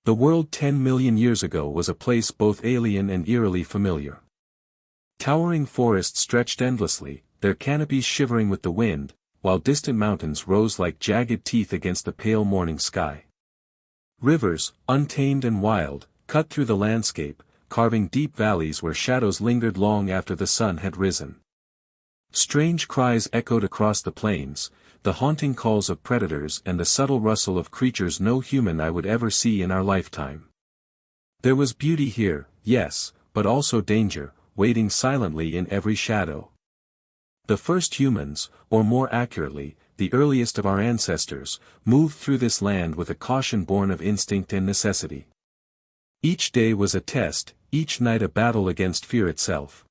The world 10 million years ago was a place both alien and eerily familiar. Towering forests stretched endlessly, their canopies shivering with the wind, while distant mountains rose like jagged teeth against the pale morning sky. Rivers, untamed and wild, cut through the landscape, carving deep valleys where shadows lingered long after the sun had risen. Strange cries echoed across the plains, the haunting calls of predators and the subtle rustle of creatures no human eye would ever see in our lifetime. There was beauty here, yes, but also danger, waiting silently in every shadow. The first humans, or more accurately, the earliest of our ancestors, moved through this land with a caution born of instinct and necessity. Each day was a test, each night a battle against fear itself.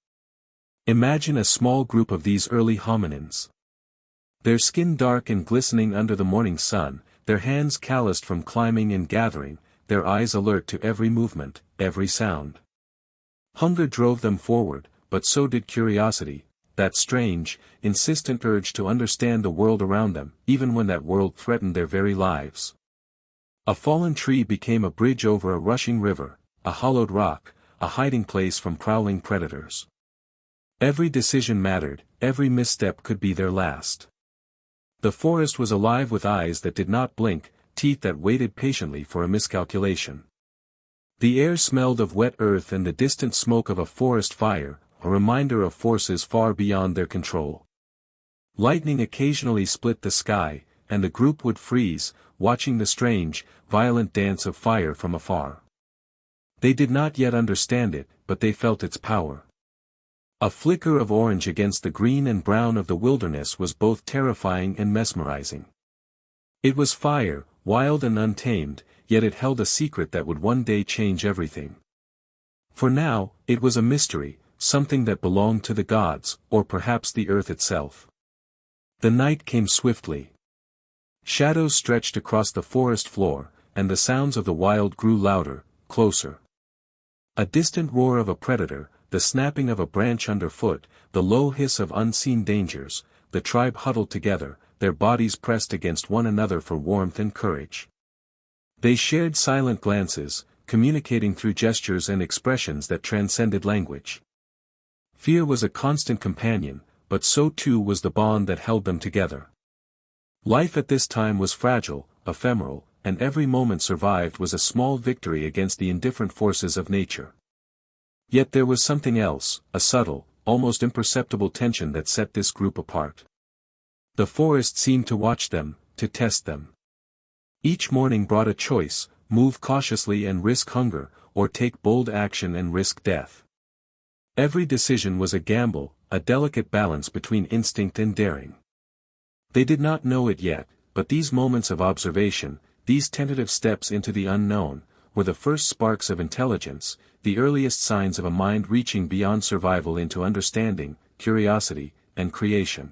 Imagine a small group of these early hominins. Their skin dark and glistening under the morning sun, their hands calloused from climbing and gathering, their eyes alert to every movement, every sound. Hunger drove them forward, but so did curiosity, that strange, insistent urge to understand the world around them, even when that world threatened their very lives. A fallen tree became a bridge over a rushing river, a hollowed rock, a hiding place from prowling predators. Every decision mattered, every misstep could be their last. The forest was alive with eyes that did not blink, teeth that waited patiently for a miscalculation. The air smelled of wet earth and the distant smoke of a forest fire, a reminder of forces far beyond their control. Lightning occasionally split the sky, and the group would freeze, watching the strange, violent dance of fire from afar. They did not yet understand it, but they felt its power. A flicker of orange against the green and brown of the wilderness was both terrifying and mesmerizing. It was fire, wild and untamed, yet it held a secret that would one day change everything. For now, it was a mystery, something that belonged to the gods, or perhaps the earth itself. The night came swiftly. Shadows stretched across the forest floor, and the sounds of the wild grew louder, closer. A distant roar of a predator, the snapping of a branch underfoot, the low hiss of unseen dangers, the tribe huddled together, their bodies pressed against one another for warmth and courage. They shared silent glances, communicating through gestures and expressions that transcended language. Fear was a constant companion, but so too was the bond that held them together. Life at this time was fragile, ephemeral, and every moment survived was a small victory against the indifferent forces of nature. Yet there was something else, a subtle, almost imperceptible tension that set this group apart. The forest seemed to watch them, to test them. Each morning brought a choice: move cautiously and risk hunger, or take bold action and risk death. Every decision was a gamble, a delicate balance between instinct and daring. They did not know it yet, but these moments of observation, these tentative steps into the unknown, were the first sparks of intelligence, the earliest signs of a mind reaching beyond survival into understanding, curiosity, and creation.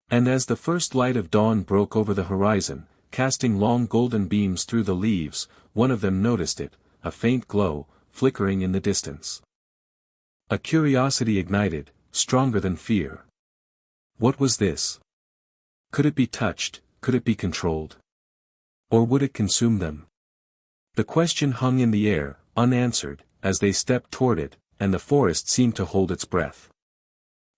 And as the first light of dawn broke over the horizon, casting long golden beams through the leaves, one of them noticed it, a faint glow, flickering in the distance. A curiosity ignited, stronger than fear. What was this? Could it be touched, could it be controlled? Or would it consume them? The question hung in the air, unanswered, as they stepped toward it, and the forest seemed to hold its breath.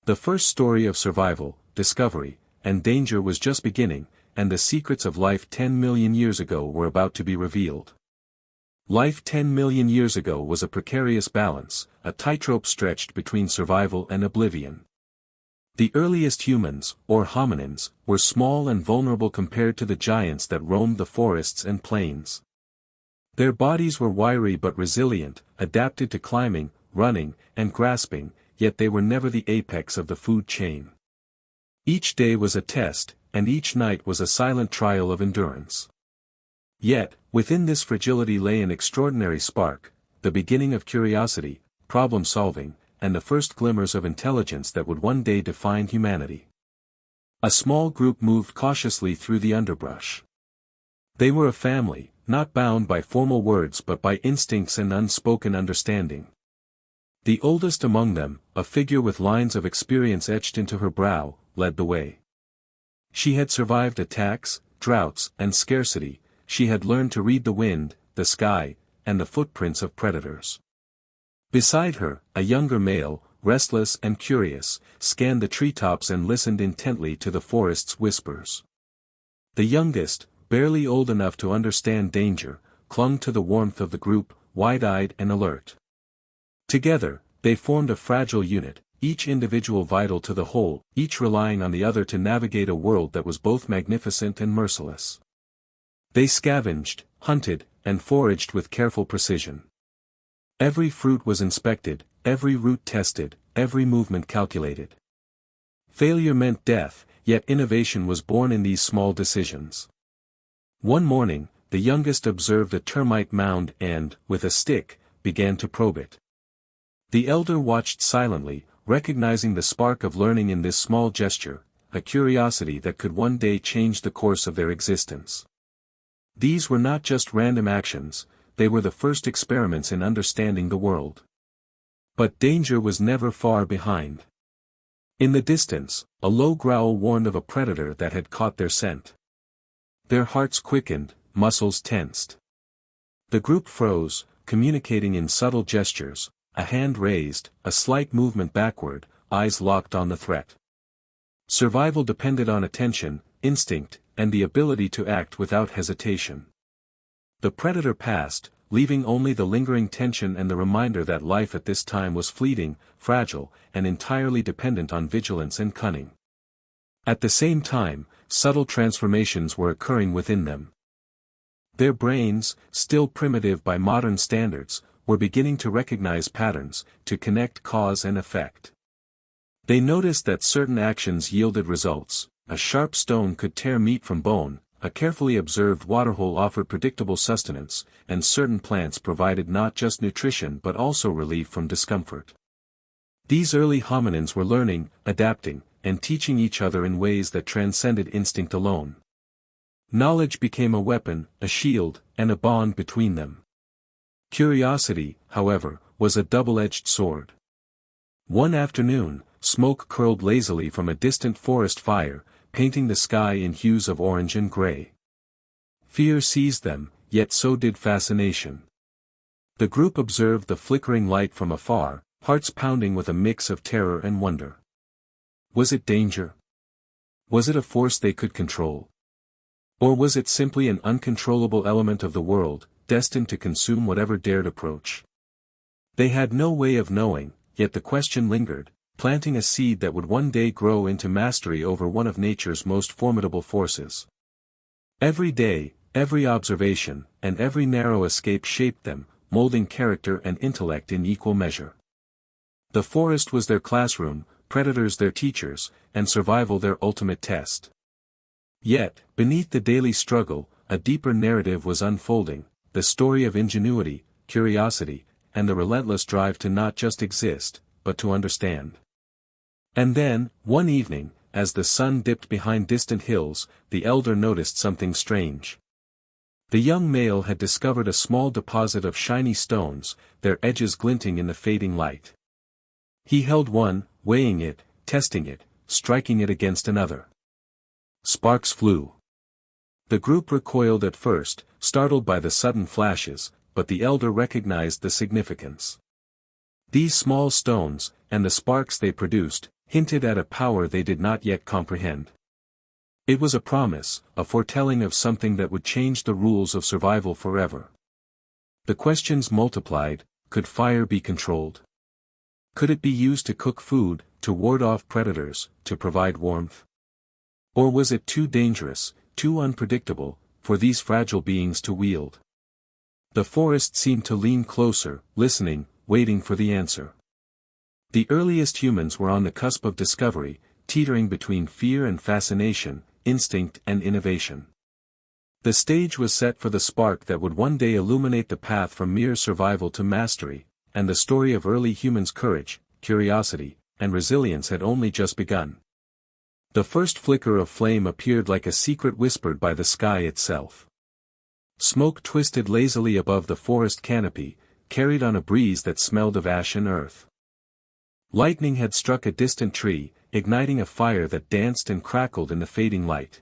The first story of survival, discovery, and danger was just beginning, and the secrets of life 10 million years ago were about to be revealed. Life 10 million years ago was a precarious balance, a tightrope stretched between survival and oblivion. The earliest humans, or hominins, were small and vulnerable compared to the giants that roamed the forests and plains. Their bodies were wiry but resilient, adapted to climbing, running, and grasping, yet they were never the apex of the food chain. Each day was a test, and each night was a silent trial of endurance. Yet, within this fragility lay an extraordinary spark, the beginning of curiosity, problem-solving, and the first glimmers of intelligence that would one day define humanity. A small group moved cautiously through the underbrush. They were a family, not bound by formal words but by instincts and unspoken understanding. The oldest among them, a figure with lines of experience etched into her brow, led the way. She had survived attacks, droughts, and scarcity. She had learned to read the wind, the sky, and the footprints of predators. Beside her, a younger male, restless and curious, scanned the treetops and listened intently to the forest's whispers. The youngest, barely old enough to understand danger, clung to the warmth of the group, wide-eyed and alert. Together, they formed a fragile unit, each individual vital to the whole, each relying on the other to navigate a world that was both magnificent and merciless. They scavenged, hunted, and foraged with careful precision. Every fruit was inspected, every root tested, every movement calculated. Failure meant death, yet innovation was born in these small decisions. One morning, the youngest observed a termite mound and, with a stick, began to probe it. The elder watched silently, recognizing the spark of learning in this small gesture, a curiosity that could one day change the course of their existence. These were not just random actions, they were the first experiments in understanding the world. But danger was never far behind. In the distance, a low growl warned of a predator that had caught their scent. Their hearts quickened, muscles tensed. The group froze, communicating in subtle gestures, a hand raised, a slight movement backward, eyes locked on the threat. Survival depended on attention, instinct, and the ability to act without hesitation. The predator passed, leaving only the lingering tension and the reminder that life at this time was fleeting, fragile, and entirely dependent on vigilance and cunning. At the same time, subtle transformations were occurring within them. Their brains, still primitive by modern standards, were beginning to recognize patterns, to connect cause and effect. They noticed that certain actions yielded results. A sharp stone could tear meat from bone, a carefully observed waterhole offered predictable sustenance, and certain plants provided not just nutrition but also relief from discomfort. These early hominins were learning, adapting, and teaching each other in ways that transcended instinct alone. Knowledge became a weapon, a shield, and a bond between them. Curiosity, however, was a double-edged sword. One afternoon, smoke curled lazily from a distant forest fire, painting the sky in hues of orange and gray. Fear seized them, yet so did fascination. The group observed the flickering light from afar, hearts pounding with a mix of terror and wonder. Was it danger? Was it a force they could control? Or was it simply an uncontrollable element of the world, destined to consume whatever dared approach? They had no way of knowing, yet the question lingered, planting a seed that would one day grow into mastery over one of nature's most formidable forces. Every day, every observation, and every narrow escape shaped them, molding character and intellect in equal measure. The forest was their classroom, predators their teachers, and survival their ultimate test. Yet, beneath the daily struggle, a deeper narrative was unfolding, the story of ingenuity, curiosity, and the relentless drive to not just exist, but to understand. And then, one evening, as the sun dipped behind distant hills, the elder noticed something strange. The young male had discovered a small deposit of shiny stones, their edges glinting in the fading light. He held one, weighing it, testing it, striking it against another. Sparks flew. The group recoiled at first, startled by the sudden flashes, but the elder recognized the significance. These small stones, and the sparks they produced, hinted at a power they did not yet comprehend. It was a promise, a foretelling of something that would change the rules of survival forever. The questions multiplied: could fire be controlled? Could it be used to cook food, to ward off predators, to provide warmth? Or was it too dangerous, too unpredictable, for these fragile beings to wield? The forest seemed to lean closer, listening, waiting for the answer. The earliest humans were on the cusp of discovery, teetering between fear and fascination, instinct and innovation. The stage was set for the spark that would one day illuminate the path from mere survival to mastery, and the story of early humans' courage, curiosity, and resilience had only just begun. The first flicker of flame appeared like a secret whispered by the sky itself. Smoke twisted lazily above the forest canopy, carried on a breeze that smelled of ash and earth. Lightning had struck a distant tree, igniting a fire that danced and crackled in the fading light.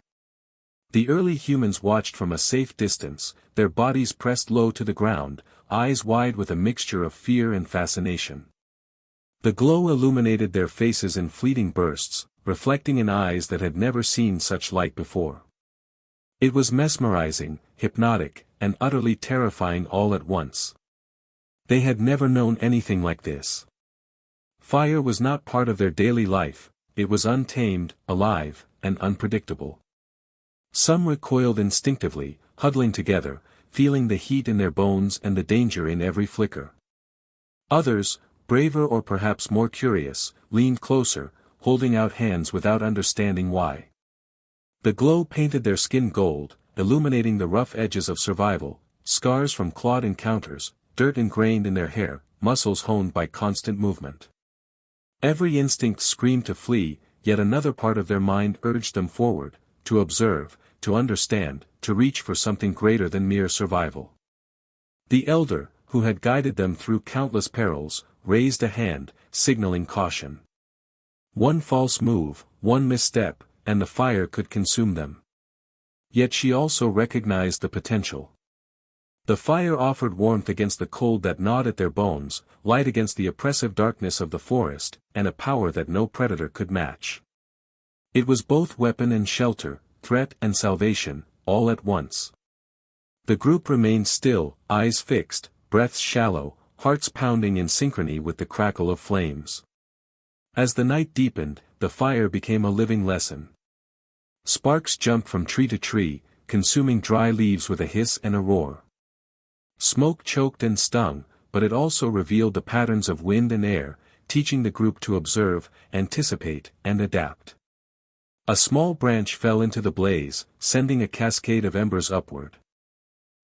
The early humans watched from a safe distance, their bodies pressed low to the ground, eyes wide with a mixture of fear and fascination. The glow illuminated their faces in fleeting bursts, reflecting in eyes that had never seen such light before. It was mesmerizing, hypnotic, and utterly terrifying all at once. They had never known anything like this. Fire was not part of their daily life, it was untamed, alive, and unpredictable. Some recoiled instinctively, huddling together, feeling the heat in their bones and the danger in every flicker. Others, braver or perhaps more curious, leaned closer, holding out hands without understanding why. The glow painted their skin gold, illuminating the rough edges of survival, scars from clawed encounters, dirt ingrained in their hair, muscles honed by constant movement. Every instinct screamed to flee, yet another part of their mind urged them forward, to observe, to understand, to reach for something greater than mere survival. The elder, who had guided them through countless perils, raised a hand, signaling caution. One false move, one misstep, and the fire could consume them. Yet she also recognized the potential. The fire offered warmth against the cold that gnawed at their bones, light against the oppressive darkness of the forest, and a power that no predator could match. It was both weapon and shelter, threat and salvation, all at once. The group remained still, eyes fixed, breaths shallow, hearts pounding in synchrony with the crackle of flames. As the night deepened, the fire became a living lesson. Sparks jumped from tree to tree, consuming dry leaves with a hiss and a roar. Smoke choked and stung, but it also revealed the patterns of wind and air, teaching the group to observe, anticipate, and adapt. A small branch fell into the blaze, sending a cascade of embers upward.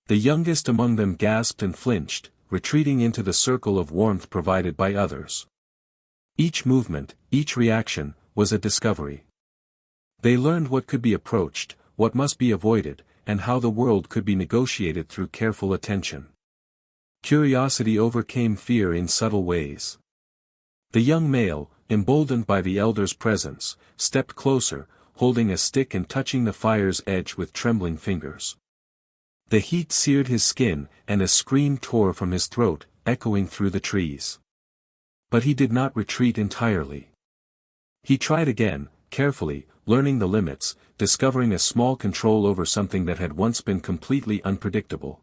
The youngest among them gasped and flinched, retreating into the circle of warmth provided by others. Each movement, each reaction, was a discovery. They learned what could be approached, what must be avoided, and how the world could be negotiated through careful attention. Curiosity overcame fear in subtle ways. The young male, emboldened by the elder's presence, stepped closer, holding a stick and touching the fire's edge with trembling fingers. The heat seared his skin, and a scream tore from his throat, echoing through the trees. But he did not retreat entirely. He tried again, carefully, learning the limits, discovering a small control over something that had once been completely unpredictable.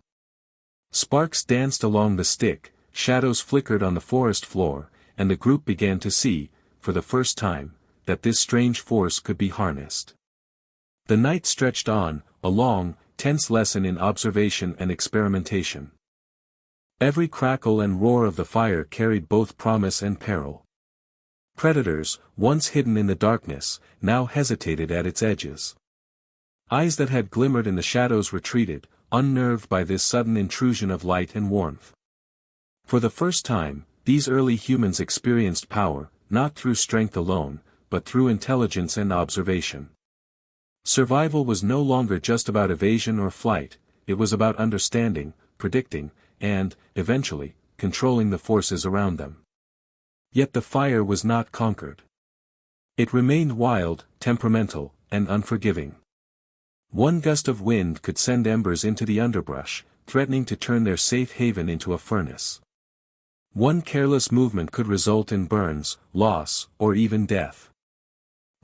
Sparks danced along the stick, shadows flickered on the forest floor, and the group began to see, for the first time, that this strange force could be harnessed. The night stretched on, a long, tense lesson in observation and experimentation. Every crackle and roar of the fire carried both promise and peril. Predators, once hidden in the darkness, now hesitated at its edges. Eyes that had glimmered in the shadows retreated, unnerved by this sudden intrusion of light and warmth. For the first time, these early humans experienced power, not through strength alone, but through intelligence and observation. Survival was no longer just about evasion or flight, it was about understanding, predicting, and, eventually, controlling the forces around them. Yet the fire was not conquered. It remained wild, temperamental, and unforgiving. One gust of wind could send embers into the underbrush, threatening to turn their safe haven into a furnace. One careless movement could result in burns, loss, or even death.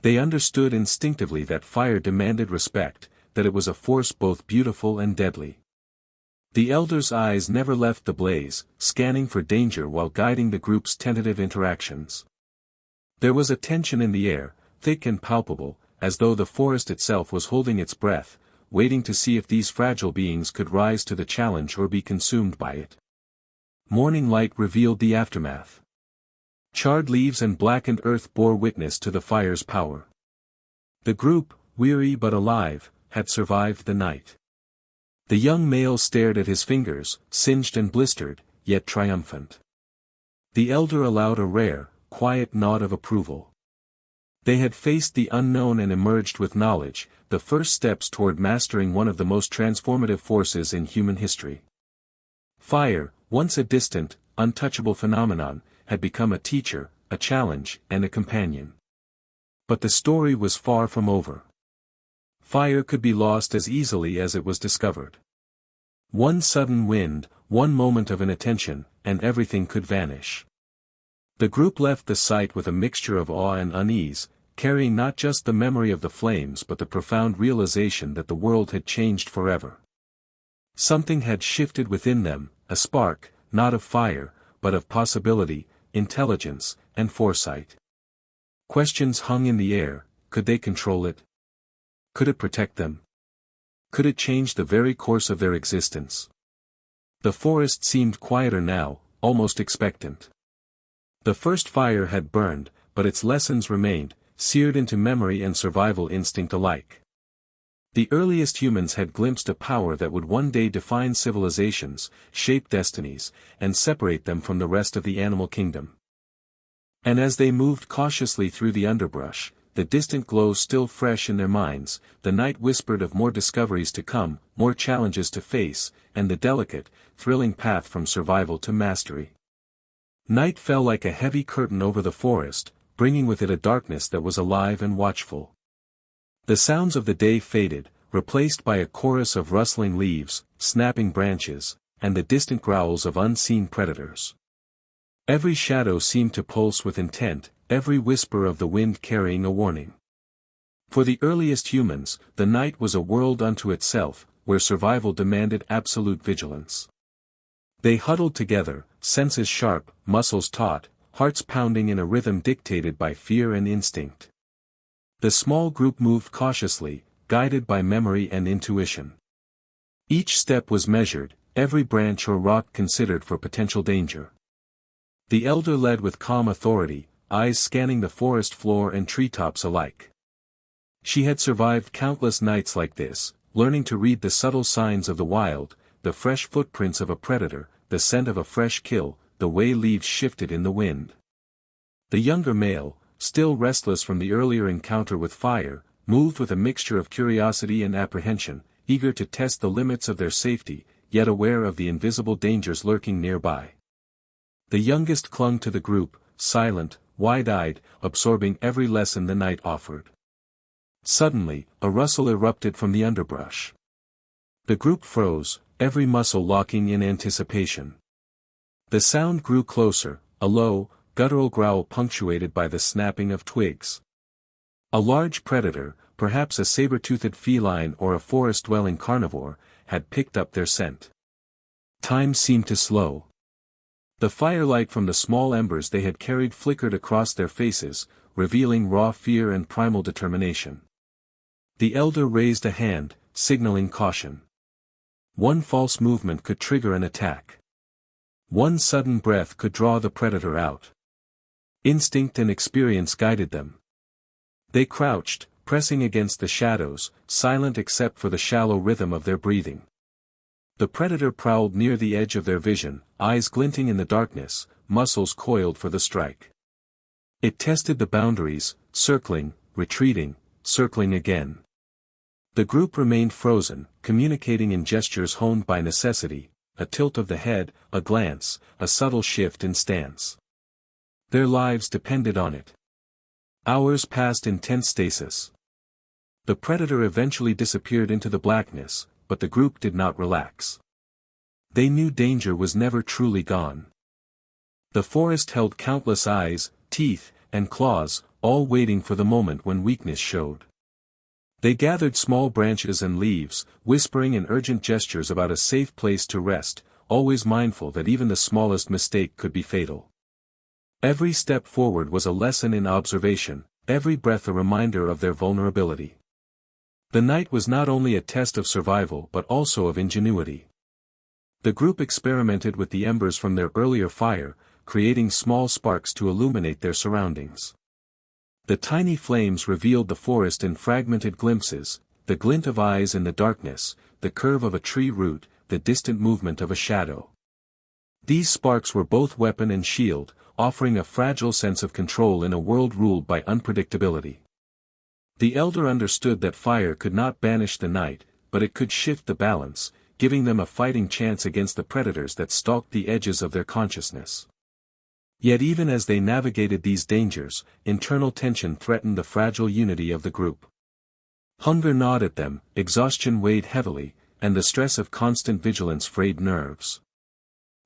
They understood instinctively that fire demanded respect, that it was a force both beautiful and deadly. The elder's eyes never left the blaze, scanning for danger while guiding the group's tentative interactions. There was a tension in the air, thick and palpable, as though the forest itself was holding its breath, waiting to see if these fragile beings could rise to the challenge or be consumed by it. Morning light revealed the aftermath. Charred leaves and blackened earth bore witness to the fire's power. The group, weary but alive, had survived the night. The young male stared at his fingers, singed and blistered, yet triumphant. The elder allowed a rare, quiet nod of approval. They had faced the unknown and emerged with knowledge, the first steps toward mastering one of the most transformative forces in human history. Fire, once a distant, untouchable phenomenon, had become a teacher, a challenge, and a companion. But the story was far from over. Fire could be lost as easily as it was discovered. One sudden wind, one moment of inattention, and everything could vanish. The group left the site with a mixture of awe and unease, carrying not just the memory of the flames but the profound realization that the world had changed forever. Something had shifted within them, a spark, not of fire, but of possibility, intelligence, and foresight. Questions hung in the air: could they control it? Could it protect them? Could it change the very course of their existence? The forest seemed quieter now, almost expectant. The first fire had burned, but its lessons remained, seared into memory and survival instinct alike. The earliest humans had glimpsed a power that would one day define civilizations, shape destinies, and separate them from the rest of the animal kingdom. And as they moved cautiously through the underbrush, the distant glow still fresh in their minds, the night whispered of more discoveries to come, more challenges to face, and the delicate, thrilling path from survival to mastery. Night fell like a heavy curtain over the forest, bringing with it a darkness that was alive and watchful. The sounds of the day faded, replaced by a chorus of rustling leaves, snapping branches, and the distant growls of unseen predators. Every shadow seemed to pulse with intent, every whisper of the wind carrying a warning. For the earliest humans, the night was a world unto itself, where survival demanded absolute vigilance. They huddled together, senses sharp, muscles taut, hearts pounding in a rhythm dictated by fear and instinct. The small group moved cautiously, guided by memory and intuition. Each step was measured, every branch or rock considered for potential danger. The elder led with calm authority, eyes scanning the forest floor and treetops alike. She had survived countless nights like this, learning to read the subtle signs of the wild, the fresh footprints of a predator, the scent of a fresh kill, the way leaves shifted in the wind. The younger male, still restless from the earlier encounter with fire, moved with a mixture of curiosity and apprehension, eager to test the limits of their safety, yet aware of the invisible dangers lurking nearby. The youngest clung to the group, silent, wide-eyed, absorbing every lesson the night offered. Suddenly, a rustle erupted from the underbrush. The group froze, every muscle locking in anticipation. The sound grew closer, a low, guttural growl punctuated by the snapping of twigs. A large predator, perhaps a saber-toothed feline or a forest-dwelling carnivore, had picked up their scent. Time seemed to slow. The firelight from the small embers they had carried flickered across their faces, revealing raw fear and primal determination. The elder raised a hand, signaling caution. One false movement could trigger an attack. One sudden breath could draw the predator out. Instinct and experience guided them. They crouched, pressing against the shadows, silent except for the shallow rhythm of their breathing. The predator prowled near the edge of their vision, eyes glinting in the darkness, muscles coiled for the strike. It tested the boundaries, circling, retreating, circling again. The group remained frozen, communicating in gestures honed by necessity, a tilt of the head, a glance, a subtle shift in stance. Their lives depended on it. Hours passed in tense stasis. The predator eventually disappeared into the blackness, but the group did not relax. They knew danger was never truly gone. The forest held countless eyes, teeth, and claws, all waiting for the moment when weakness showed. They gathered small branches and leaves, whispering in urgent gestures about a safe place to rest, always mindful that even the smallest mistake could be fatal. Every step forward was a lesson in observation, every breath a reminder of their vulnerability. The night was not only a test of survival but also of ingenuity. The group experimented with the embers from their earlier fire, creating small sparks to illuminate their surroundings. The tiny flames revealed the forest in fragmented glimpses, the glint of eyes in the darkness, the curve of a tree root, the distant movement of a shadow. These sparks were both weapon and shield, offering a fragile sense of control in a world ruled by unpredictability. The elder understood that fire could not banish the night, but it could shift the balance, giving them a fighting chance against the predators that stalked the edges of their consciousness. Yet even as they navigated these dangers, internal tension threatened the fragile unity of the group. Hunger gnawed at them, exhaustion weighed heavily, and the stress of constant vigilance frayed nerves.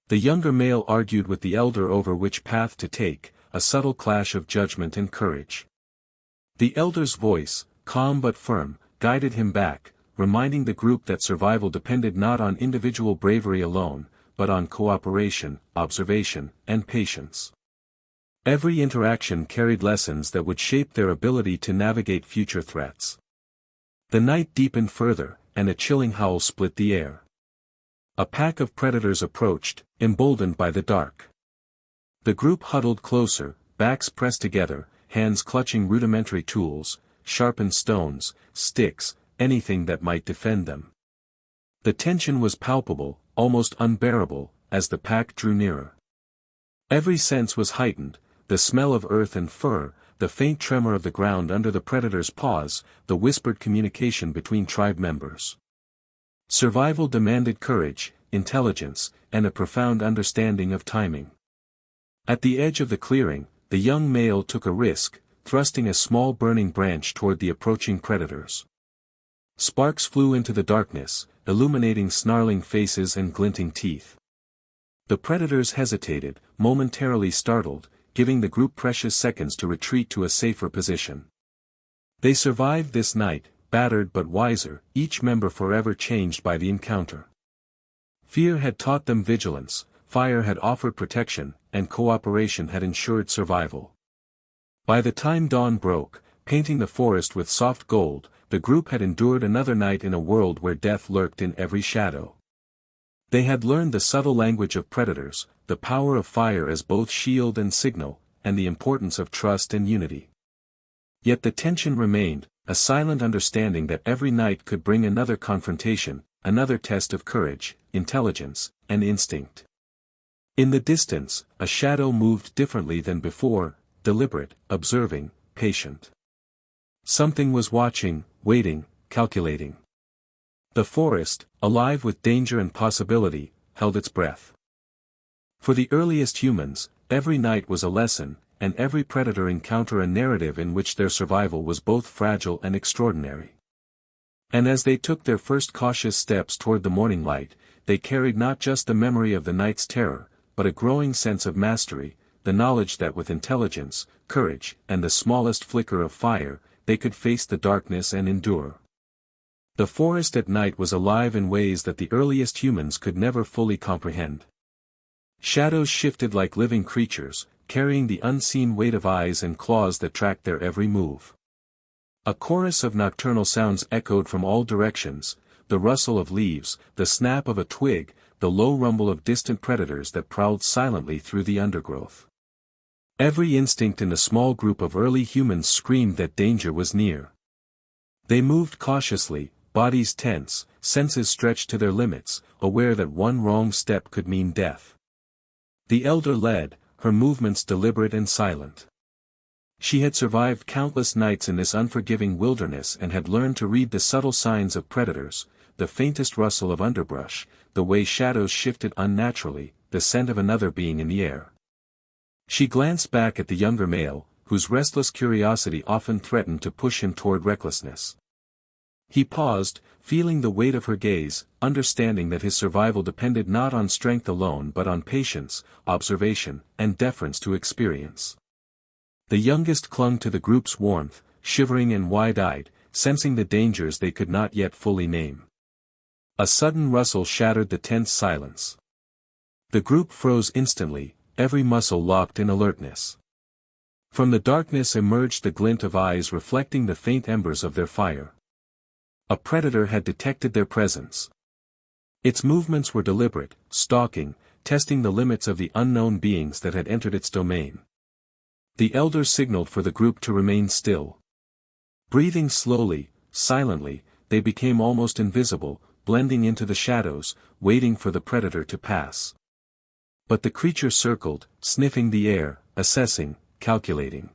The younger male argued with the elder over which path to take, a subtle clash of judgment and courage. The elder's voice, calm but firm, guided him back, reminding the group that survival depended not on individual bravery alone, but on cooperation, observation, and patience. Every interaction carried lessons that would shape their ability to navigate future threats. The night deepened further, and a chilling howl split the air. A pack of predators approached, emboldened by the dark. The group huddled closer, backs pressed together, hands clutching rudimentary tools, sharpened stones, sticks, anything that might defend them. The tension was palpable, almost unbearable, as the pack drew nearer. Every sense was heightened, the smell of earth and fur, the faint tremor of the ground under the predator's paws, the whispered communication between tribe members. Survival demanded courage, intelligence, and a profound understanding of timing. At the edge of the clearing, the young male took a risk, thrusting a small burning branch toward the approaching predators. Sparks flew into the darkness, illuminating snarling faces and glinting teeth. The predators hesitated, momentarily startled, giving the group precious seconds to retreat to a safer position. They survived this night, battered but wiser, each member forever changed by the encounter. Fear had taught them vigilance, fire had offered protection, and cooperation had ensured survival. By the time dawn broke, painting the forest with soft gold, the group had endured another night in a world where death lurked in every shadow. They had learned the subtle language of predators, the power of fire as both shield and signal, and the importance of trust and unity. Yet the tension remained, a silent understanding that every night could bring another confrontation, another test of courage, intelligence, and instinct. In the distance, a shadow moved differently than before, deliberate, observing, patient. Something was watching, waiting, calculating. The forest, alive with danger and possibility, held its breath. For the earliest humans, every night was a lesson, and every predator encounter a narrative in which their survival was both fragile and extraordinary. And as they took their first cautious steps toward the morning light, they carried not just the memory of the night's terror, but a growing sense of mastery, the knowledge that with intelligence, courage, and the smallest flicker of fire, they could face the darkness and endure. The forest at night was alive in ways that the earliest humans could never fully comprehend. Shadows shifted like living creatures, carrying the unseen weight of eyes and claws that tracked their every move. A chorus of nocturnal sounds echoed from all directions, the rustle of leaves, the snap of a twig, the low rumble of distant predators that prowled silently through the undergrowth. Every instinct in the small group of early humans screamed that danger was near. They moved cautiously, bodies tense, senses stretched to their limits, aware that one wrong step could mean death. The elder led, her movements deliberate and silent. She had survived countless nights in this unforgiving wilderness and had learned to read the subtle signs of predators, the faintest rustle of underbrush, the way shadows shifted unnaturally, the scent of another being in the air. She glanced back at the younger male, whose restless curiosity often threatened to push him toward recklessness. He paused, feeling the weight of her gaze, understanding that his survival depended not on strength alone but on patience, observation, and deference to experience. The youngest clung to the group's warmth, shivering and wide-eyed, sensing the dangers they could not yet fully name. A sudden rustle shattered the tense silence. The group froze instantly, every muscle locked in alertness. From the darkness emerged the glint of eyes reflecting the faint embers of their fire. A predator had detected their presence. Its movements were deliberate, stalking, testing the limits of the unknown beings that had entered its domain. The elder signaled for the group to remain still. Breathing slowly, silently, they became almost invisible, blending into the shadows, waiting for the predator to pass. But the creature circled, sniffing the air, assessing, calculating.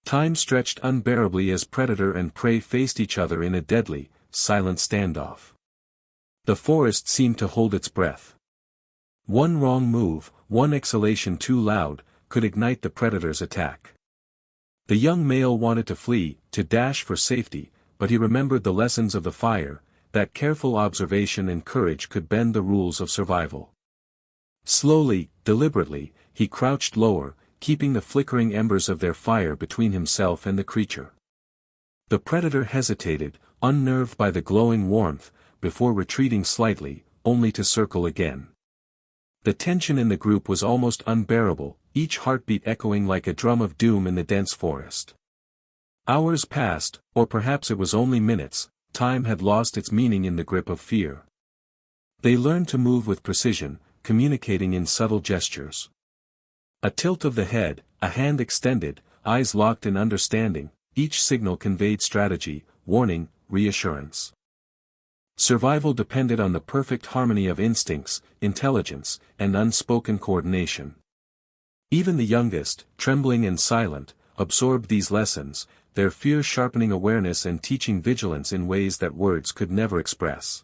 Time stretched unbearably as predator and prey faced each other in a deadly, silent standoff. The forest seemed to hold its breath. One wrong move, one exhalation too loud, could ignite the predator's attack. The young male wanted to flee, to dash for safety, but he remembered the lessons of the fire, that careful observation and courage could bend the rules of survival. Slowly, deliberately, he crouched lower, keeping the flickering embers of their fire between himself and the creature. The predator hesitated, unnerved by the glowing warmth, before retreating slightly, only to circle again. The tension in the group was almost unbearable, each heartbeat echoing like a drum of doom in the dense forest. Hours passed, or perhaps it was only minutes. Time had lost its meaning in the grip of fear. They learned to move with precision, communicating in subtle gestures. A tilt of the head, a hand extended, eyes locked in understanding, each signal conveyed strategy, warning, reassurance. Survival depended on the perfect harmony of instincts, intelligence, and unspoken coordination. Even the youngest, trembling and silent, absorbed these lessons, their fear sharpening awareness and teaching vigilance in ways that words could never express.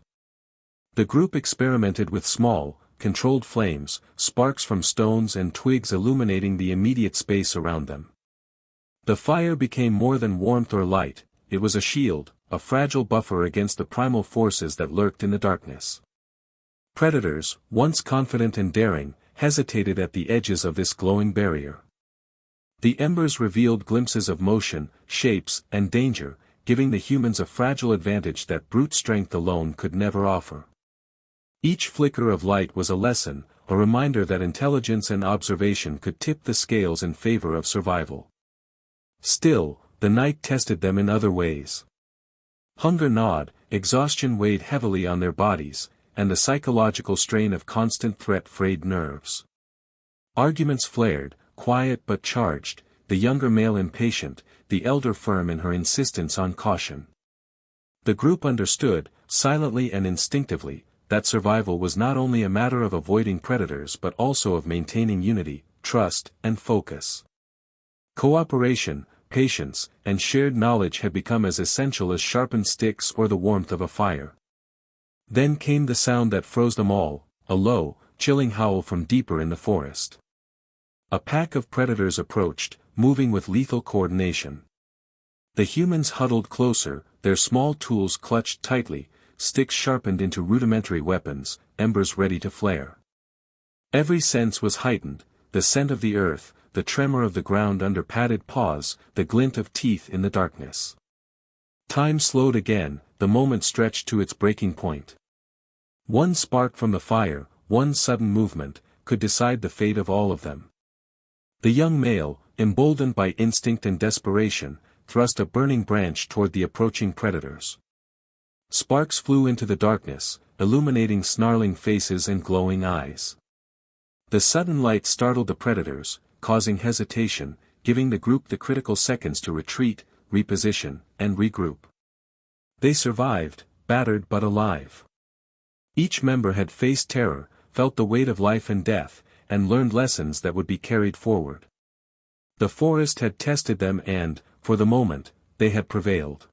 The group experimented with small, controlled flames, sparks from stones and twigs illuminating the immediate space around them. The fire became more than warmth or light, it was a shield, a fragile buffer against the primal forces that lurked in the darkness. Predators, once confident and daring, hesitated at the edges of this glowing barrier. The embers revealed glimpses of motion, shapes, and danger, giving the humans a fragile advantage that brute strength alone could never offer. Each flicker of light was a lesson, a reminder that intelligence and observation could tip the scales in favor of survival. Still, the night tested them in other ways. Hunger gnawed, exhaustion weighed heavily on their bodies, and the psychological strain of constant threat frayed nerves. Arguments flared, quiet but charged, the younger male impatient, the elder firm in her insistence on caution. The group understood, silently and instinctively, that survival was not only a matter of avoiding predators but also of maintaining unity, trust, and focus. Cooperation, patience, and shared knowledge had become as essential as sharpened sticks or the warmth of a fire. Then came the sound that froze them all, a low, chilling howl from deeper in the forest. A pack of predators approached, moving with lethal coordination. The humans huddled closer, their small tools clutched tightly, sticks sharpened into rudimentary weapons, embers ready to flare. Every sense was heightened, the scent of the earth, the tremor of the ground under padded paws, the glint of teeth in the darkness. Time slowed again, the moment stretched to its breaking point. One spark from the fire, one sudden movement, could decide the fate of all of them. The young male, emboldened by instinct and desperation, thrust a burning branch toward the approaching predators. Sparks flew into the darkness, illuminating snarling faces and glowing eyes. The sudden light startled the predators, causing hesitation, giving the group the critical seconds to retreat, reposition, and regroup. They survived, battered but alive. Each member had faced terror, felt the weight of life and death, and learned lessons that would be carried forward. The forest had tested them and, for the moment, they had prevailed.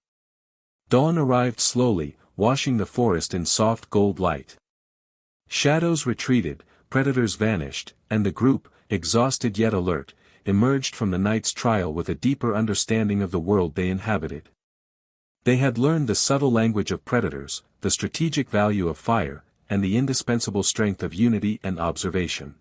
Dawn arrived slowly, washing the forest in soft gold light. Shadows retreated, predators vanished, and the group, exhausted yet alert, emerged from the night's trial with a deeper understanding of the world they inhabited. They had learned the subtle language of predators, the strategic value of fire, and the indispensable strength of unity and observation.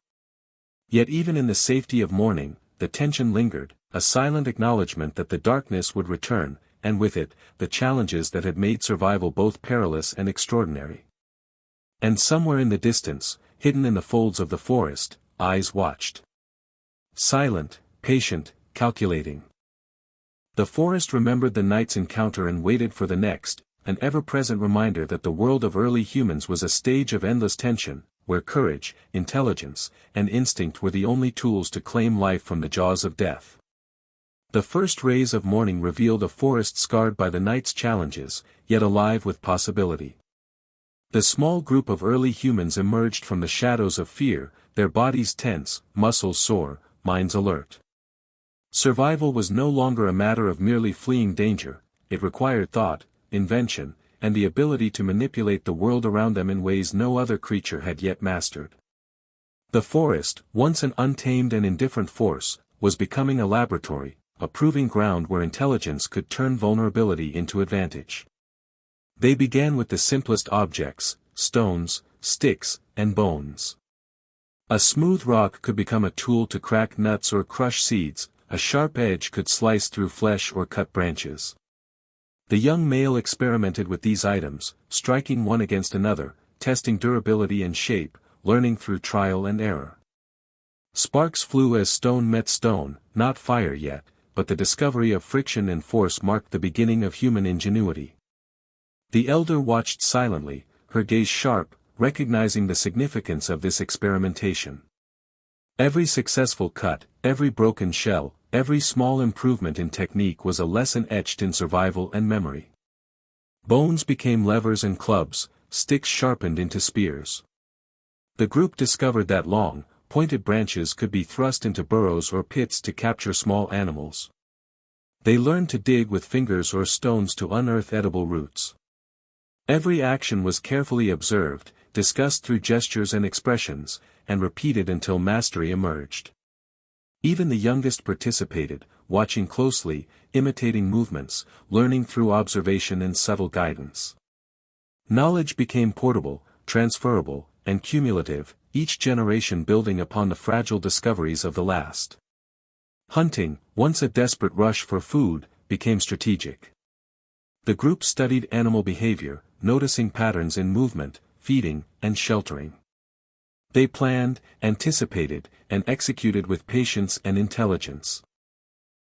Yet even in the safety of morning, the tension lingered, a silent acknowledgement that the darkness would return, and with it, the challenges that had made survival both perilous and extraordinary. And somewhere in the distance, hidden in the folds of the forest, eyes watched. Silent, patient, calculating. The forest remembered the night's encounter and waited for the next, an ever-present reminder that the world of early humans was a stage of endless tension, where courage, intelligence, and instinct were the only tools to claim life from the jaws of death. The first rays of morning revealed a forest scarred by the night's challenges, yet alive with possibility. The small group of early humans emerged from the shadows of fear, their bodies tense, muscles sore, minds alert. Survival was no longer a matter of merely fleeing danger, it required thought, invention, and the ability to manipulate the world around them in ways no other creature had yet mastered. The forest, once an untamed and indifferent force, was becoming a laboratory, a proving ground where intelligence could turn vulnerability into advantage. They began with the simplest objects: stones, sticks, and bones. A smooth rock could become a tool to crack nuts or crush seeds, a sharp edge could slice through flesh or cut branches. The young male experimented with these items, striking one against another, testing durability and shape, learning through trial and error. Sparks flew as stone met stone, not fire yet, but the discovery of friction and force marked the beginning of human ingenuity. The elder watched silently, her gaze sharp, recognizing the significance of this experimentation. Every successful cut, every broken shell, every small improvement in technique was a lesson etched in survival and memory. Bones became levers and clubs, sticks sharpened into spears. The group discovered that long, pointed branches could be thrust into burrows or pits to capture small animals. They learned to dig with fingers or stones to unearth edible roots. Every action was carefully observed, discussed through gestures and expressions, and repeated until mastery emerged. Even the youngest participated, watching closely, imitating movements, learning through observation and subtle guidance. Knowledge became portable, transferable, and cumulative, each generation building upon the fragile discoveries of the last. Hunting, once a desperate rush for food, became strategic. The group studied animal behavior, noticing patterns in movement, feeding, and sheltering. They planned, anticipated, and executed with patience and intelligence.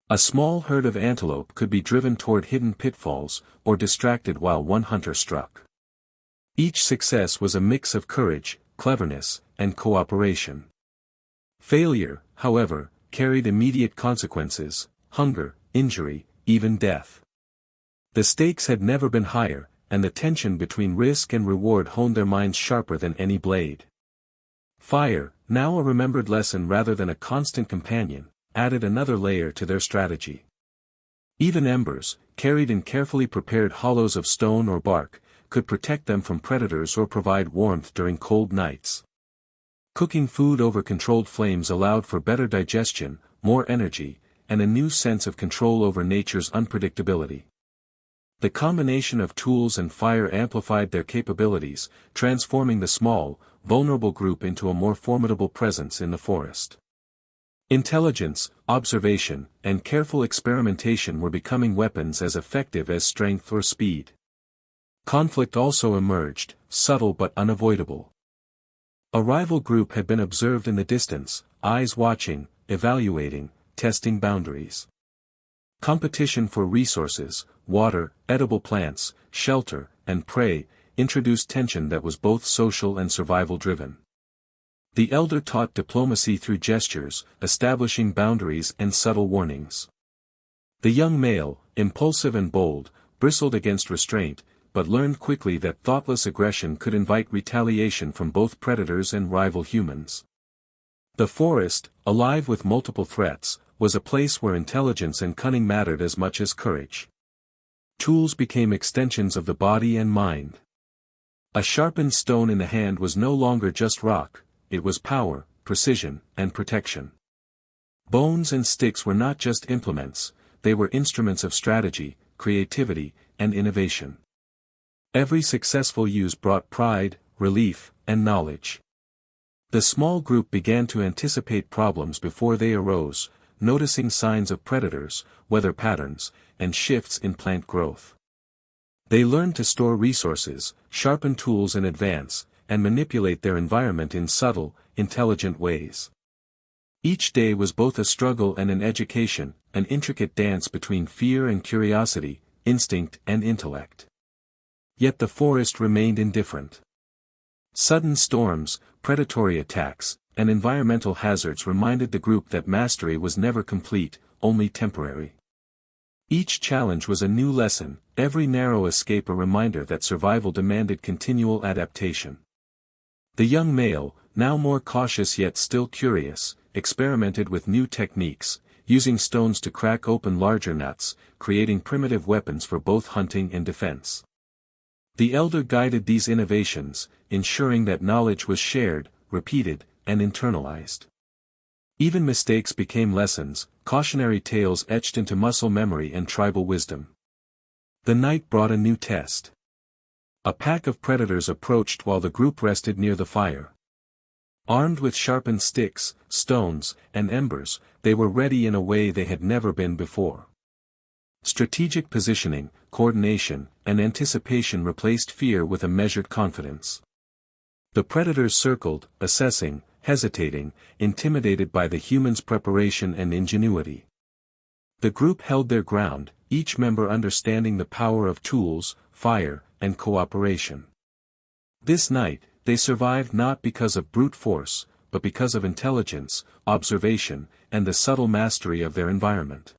A small herd of antelope could be driven toward hidden pitfalls, or distracted while one hunter struck. Each success was a mix of courage, cleverness, and cooperation. Failure, however, carried immediate consequences: hunger, injury, even death. The stakes had never been higher, and the tension between risk and reward honed their minds sharper than any blade. Fire, now a remembered lesson rather than a constant companion, added another layer to their strategy. Even embers, carried in carefully prepared hollows of stone or bark, could protect them from predators or provide warmth during cold nights. Cooking food over controlled flames allowed for better digestion, more energy, and a new sense of control over nature's unpredictability. The combination of tools and fire amplified their capabilities, transforming the small, vulnerable group into a more formidable presence in the forest. Intelligence, observation, and careful experimentation were becoming weapons as effective as strength or speed. Conflict also emerged, subtle but unavoidable. A rival group had been observed in the distance, eyes watching, evaluating, testing boundaries. Competition for resources, water, edible plants, shelter, and prey, introduced tension that was both social and survival-driven. The elder taught diplomacy through gestures, establishing boundaries and subtle warnings. The young male, impulsive and bold, bristled against restraint, but learned quickly that thoughtless aggression could invite retaliation from both predators and rival humans. The forest, alive with multiple threats, was a place where intelligence and cunning mattered as much as courage. Tools became extensions of the body and mind. A sharpened stone in the hand was no longer just rock, it was power, precision, and protection. Bones and sticks were not just implements, they were instruments of strategy, creativity, and innovation. Every successful use brought pride, relief, and knowledge. The small group began to anticipate problems before they arose, noticing signs of predators, weather patterns, and shifts in plant growth. They learned to store resources, sharpen tools in advance, and manipulate their environment in subtle, intelligent ways. Each day was both a struggle and an education, an intricate dance between fear and curiosity, instinct and intellect. Yet the forest remained indifferent. Sudden storms, predatory attacks, and environmental hazards reminded the group that mastery was never complete, only temporary. Each challenge was a new lesson, every narrow escape a reminder that survival demanded continual adaptation. The young male, now more cautious yet still curious, experimented with new techniques, using stones to crack open larger nuts, creating primitive weapons for both hunting and defense. The elder guided these innovations, ensuring that knowledge was shared, repeated, and internalized. Even mistakes became lessons, cautionary tales etched into muscle memory and tribal wisdom. The night brought a new test. A pack of predators approached while the group rested near the fire. Armed with sharpened sticks, stones, and embers, they were ready in a way they had never been before. Strategic positioning, coordination, and anticipation replaced fear with a measured confidence. The predators circled, assessing, hesitating, intimidated by the humans' preparation and ingenuity. The group held their ground, each member understanding the power of tools, fire, and cooperation. This night, they survived not because of brute force, but because of intelligence, observation, and the subtle mastery of their environment.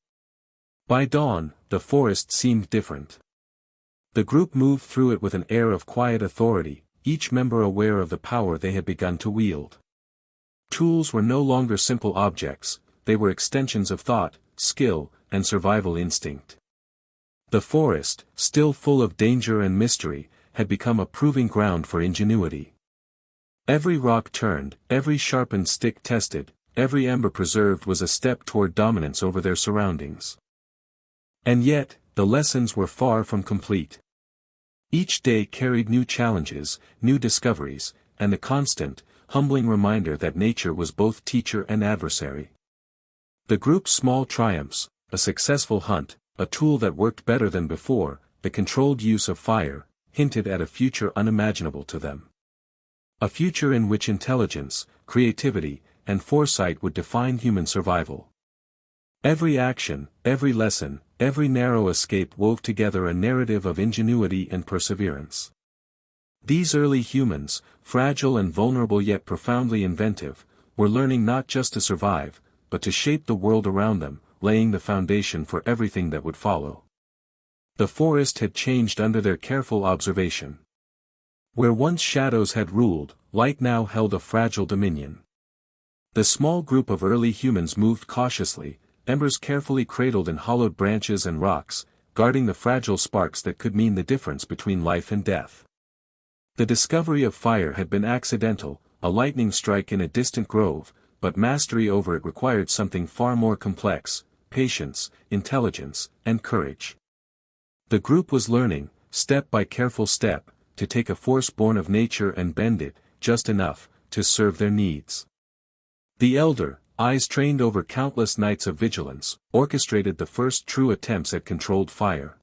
By dawn, the forest seemed different. The group moved through it with an air of quiet authority, each member aware of the power they had begun to wield. Tools were no longer simple objects, they were extensions of thought, skill, and survival instinct. The forest, still full of danger and mystery, had become a proving ground for ingenuity. Every rock turned, every sharpened stick tested, every ember preserved was a step toward dominance over their surroundings. And yet, the lessons were far from complete. Each day carried new challenges, new discoveries, and the constant, humbling reminder that nature was both teacher and adversary. The group's small triumphs, a successful hunt, a tool that worked better than before, the controlled use of fire, hinted at a future unimaginable to them. A future in which intelligence, creativity, and foresight would define human survival. Every action, every lesson, every narrow escape wove together a narrative of ingenuity and perseverance. These early humans, fragile and vulnerable yet profoundly inventive, were learning not just to survive, but to shape the world around them, laying the foundation for everything that would follow. The forest had changed under their careful observation. Where once shadows had ruled, light now held a fragile dominion. The small group of early humans moved cautiously, embers carefully cradled in hollowed branches and rocks, guarding the fragile sparks that could mean the difference between life and death. The discovery of fire had been accidental, a lightning strike in a distant grove, but mastery over it required something far more complex: patience, intelligence, and courage. The group was learning, step by careful step, to take a force born of nature and bend it, just enough, to serve their needs. The elder, eyes trained over countless nights of vigilance, orchestrated the first true attempts at controlled fire.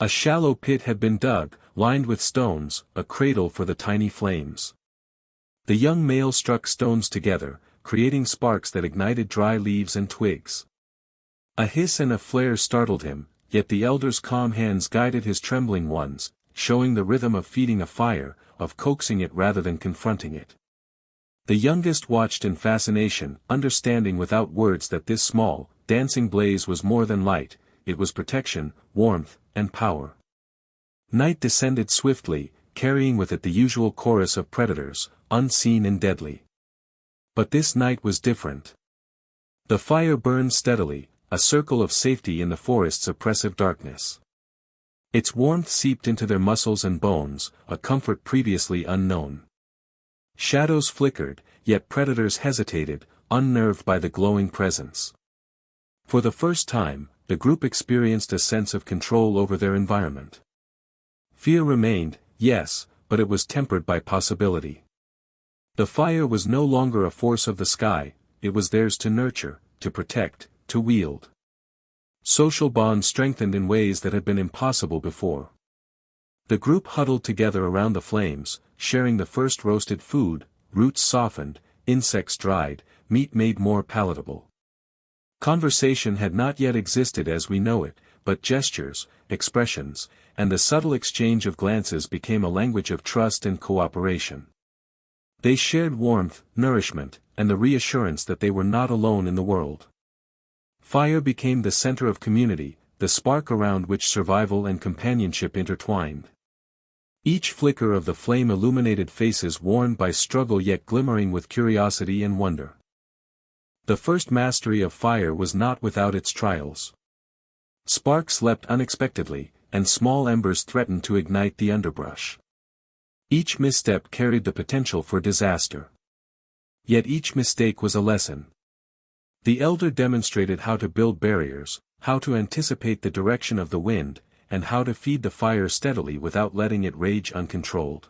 A shallow pit had been dug, lined with stones, a cradle for the tiny flames. The young male struck stones together, creating sparks that ignited dry leaves and twigs. A hiss and a flare startled him, yet the elder's calm hands guided his trembling ones, showing the rhythm of feeding a fire, of coaxing it rather than confronting it. The youngest watched in fascination, understanding without words that this small, dancing blaze was more than light, it was protection, warmth, and power. Night descended swiftly, carrying with it the usual chorus of predators, unseen and deadly. But this night was different. The fire burned steadily, a circle of safety in the forest's oppressive darkness. Its warmth seeped into their muscles and bones, a comfort previously unknown. Shadows flickered, yet predators hesitated, unnerved by the glowing presence. For the first time, the group experienced a sense of control over their environment. Fear remained, yes, but it was tempered by possibility. The fire was no longer a force of the sky, it was theirs to nurture, to protect, to wield. Social bonds strengthened in ways that had been impossible before. The group huddled together around the flames, sharing the first roasted food, roots softened, insects dried, meat made more palatable. Conversation had not yet existed as we know it, but gestures, expressions, and the subtle exchange of glances became a language of trust and cooperation. They shared warmth, nourishment, and the reassurance that they were not alone in the world. Fire became the center of community, the spark around which survival and companionship intertwined. Each flicker of the flame illuminated faces worn by struggle yet glimmering with curiosity and wonder. The first mastery of fire was not without its trials. Sparks leapt unexpectedly, and small embers threatened to ignite the underbrush. Each misstep carried the potential for disaster. Yet each mistake was a lesson. The elder demonstrated how to build barriers, how to anticipate the direction of the wind, and how to feed the fire steadily without letting it rage uncontrolled.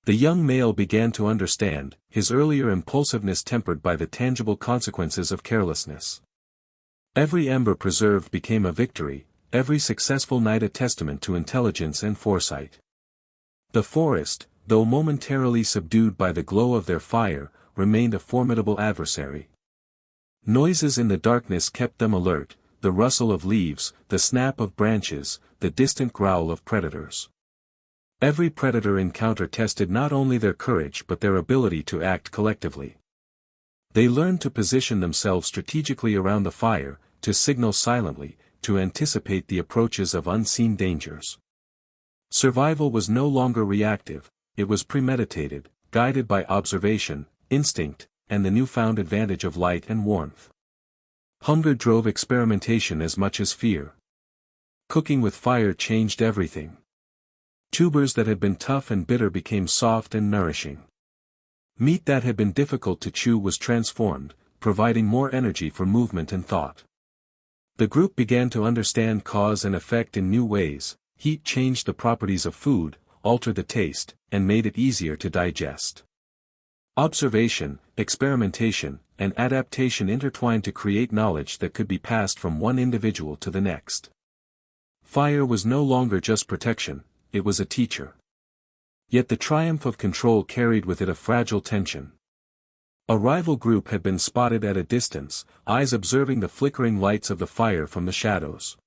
The young male began to understand, his earlier impulsiveness tempered by the tangible consequences of carelessness. Every ember preserved became a victory, every successful night a testament to intelligence and foresight. The forest, though momentarily subdued by the glow of their fire, remained a formidable adversary. Noises in the darkness kept them alert, the rustle of leaves, the snap of branches, the distant growl of predators. Every predator encounter tested not only their courage but their ability to act collectively. They learned to position themselves strategically around the fire, to signal silently, to anticipate the approaches of unseen dangers. Survival was no longer reactive, it was premeditated, guided by observation, instinct, and the newfound advantage of light and warmth. Hunger drove experimentation as much as fear. Cooking with fire changed everything. Tubers that had been tough and bitter became soft and nourishing. Meat that had been difficult to chew was transformed, providing more energy for movement and thought. The group began to understand cause and effect in new ways. Heat changed the properties of food, altered the taste, and made it easier to digest. Observation, experimentation, and adaptation intertwined to create knowledge that could be passed from one individual to the next. Fire was no longer just protection, it was a teacher. Yet the triumph of control carried with it a fragile tension. A rival group had been spotted at a distance, eyes observing the flickering lights of the fire from the shadows.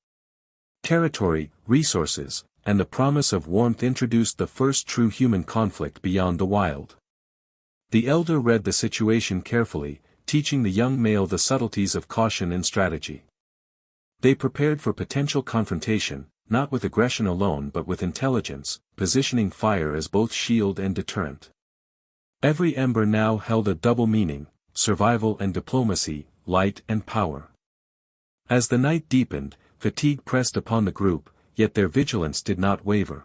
Territory, resources, and the promise of warmth introduced the first true human conflict beyond the wild. The elder read the situation carefully, teaching the young male the subtleties of caution and strategy. They prepared for potential confrontation, not with aggression alone but with intelligence, positioning fire as both shield and deterrent. Every ember now held a double meaning, survival and diplomacy, light and power. As the night deepened, fatigue pressed upon the group, yet their vigilance did not waver.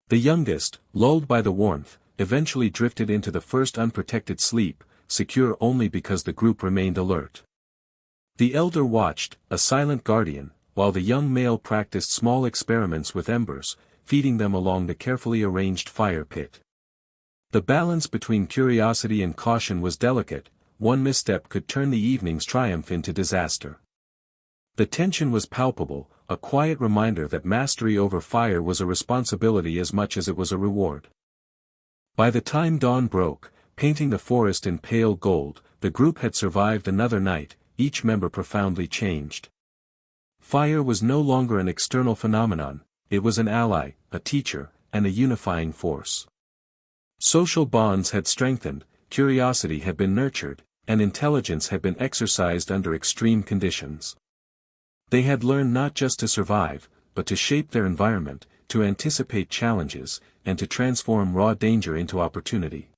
The youngest, lulled by the warmth, eventually drifted into the first unprotected sleep, secure only because the group remained alert. The elder watched, a silent guardian, while the young male practiced small experiments with embers, feeding them along the carefully arranged fire pit. The balance between curiosity and caution was delicate, one misstep could turn the evening's triumph into disaster. The tension was palpable, a quiet reminder that mastery over fire was a responsibility as much as it was a reward. By the time dawn broke, painting the forest in pale gold, the group had survived another night, each member profoundly changed. Fire was no longer an external phenomenon, it was an ally, a teacher, and a unifying force. Social bonds had strengthened, curiosity had been nurtured, and intelligence had been exercised under extreme conditions. They had learned not just to survive, but to shape their environment, to anticipate challenges, and to transform raw danger into opportunity.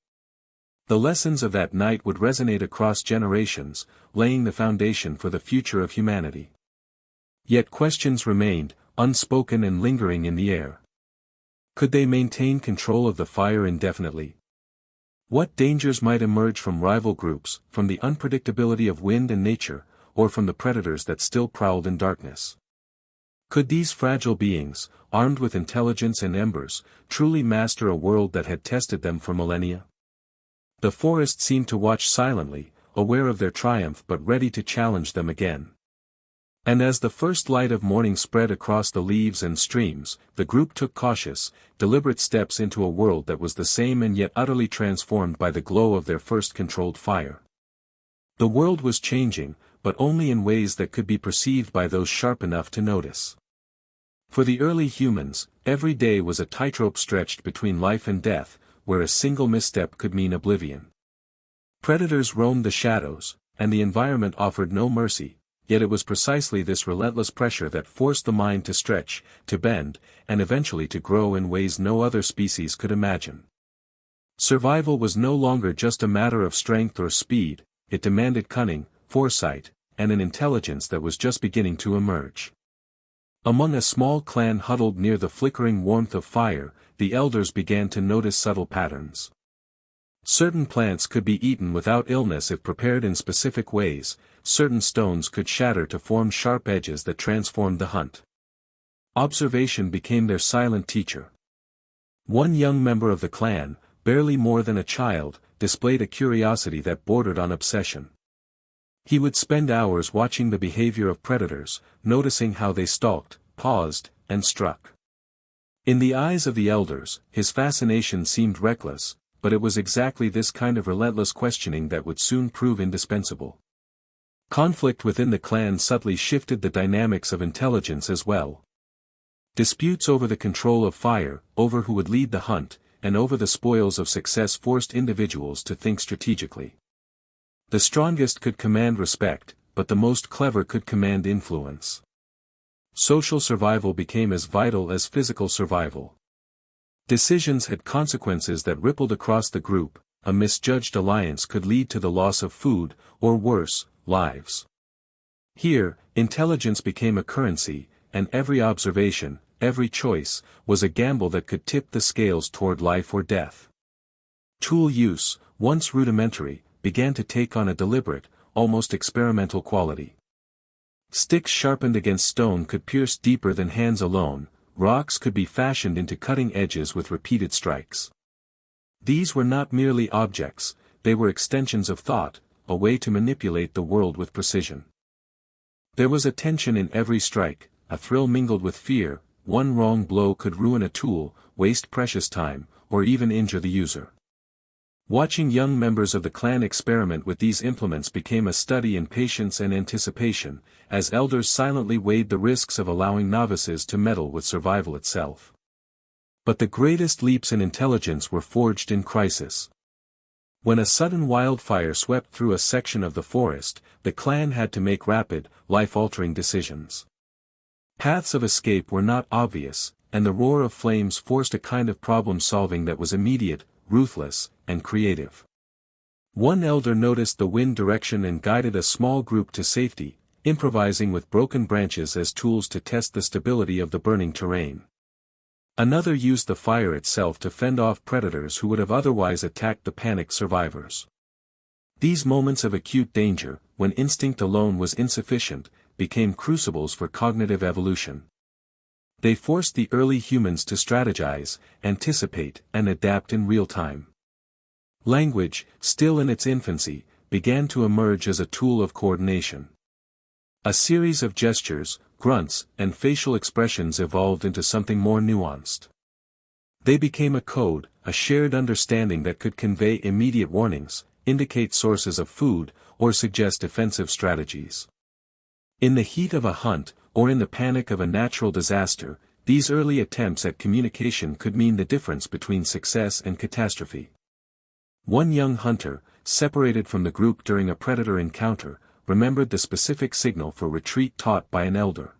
The lessons of that night would resonate across generations, laying the foundation for the future of humanity. Yet questions remained, unspoken and lingering in the air. Could they maintain control of the fire indefinitely? What dangers might emerge from rival groups, from the unpredictability of wind and nature, or from the predators that still prowled in darkness? Could these fragile beings, armed with intelligence and embers, truly master a world that had tested them for millennia? The forest seemed to watch silently, aware of their triumph but ready to challenge them again. And as the first light of morning spread across the leaves and streams, the group took cautious, deliberate steps into a world that was the same and yet utterly transformed by the glow of their first controlled fire. The world was changing, but only in ways that could be perceived by those sharp enough to notice. For the early humans, every day was a tightrope stretched between life and death, where a single misstep could mean oblivion. Predators roamed the shadows, and the environment offered no mercy, yet it was precisely this relentless pressure that forced the mind to stretch, to bend, and eventually to grow in ways no other species could imagine. Survival was no longer just a matter of strength or speed, it demanded cunning, foresight, and an intelligence that was just beginning to emerge. Among a small clan huddled near the flickering warmth of fire, the elders began to notice subtle patterns. Certain plants could be eaten without illness if prepared in specific ways, certain stones could shatter to form sharp edges that transformed the hunt. Observation became their silent teacher. One young member of the clan, barely more than a child, displayed a curiosity that bordered on obsession. He would spend hours watching the behavior of predators, noticing how they stalked, paused, and struck. In the eyes of the elders, his fascination seemed reckless, but it was exactly this kind of relentless questioning that would soon prove indispensable. Conflict within the clan subtly shifted the dynamics of intelligence as well. Disputes over the control of fire, over who would lead the hunt, and over the spoils of success forced individuals to think strategically. The strongest could command respect, but the most clever could command influence. Social survival became as vital as physical survival. Decisions had consequences that rippled across the group. A misjudged alliance could lead to the loss of food, or worse, lives. Here, intelligence became a currency, and every observation, every choice, was a gamble that could tip the scales toward life or death. Tool use, once rudimentary, began to take on a deliberate, almost experimental quality. Sticks sharpened against stone could pierce deeper than hands alone, rocks could be fashioned into cutting edges with repeated strikes. These were not merely objects, they were extensions of thought, a way to manipulate the world with precision. There was a tension in every strike, a thrill mingled with fear. One wrong blow could ruin a tool, waste precious time, or even injure the user. Watching young members of the clan experiment with these implements became a study in patience and anticipation, as elders silently weighed the risks of allowing novices to meddle with survival itself. But the greatest leaps in intelligence were forged in crisis. When a sudden wildfire swept through a section of the forest, the clan had to make rapid, life-altering decisions. Paths of escape were not obvious, and the roar of flames forced a kind of problem-solving that was immediate, ruthless, and creative. One elder noticed the wind direction and guided a small group to safety, improvising with broken branches as tools to test the stability of the burning terrain. Another used the fire itself to fend off predators who would have otherwise attacked the panicked survivors. These moments of acute danger, when instinct alone was insufficient, became crucibles for cognitive evolution. They forced the early humans to strategize, anticipate, and adapt in real time. Language, still in its infancy, began to emerge as a tool of coordination. A series of gestures, grunts, and facial expressions evolved into something more nuanced. They became a code, a shared understanding that could convey immediate warnings, indicate sources of food, or suggest defensive strategies. In the heat of a hunt, or in the panic of a natural disaster, these early attempts at communication could mean the difference between success and catastrophe. One young hunter, separated from the group during a predator encounter, remembered the specific signal for retreat taught by an elder.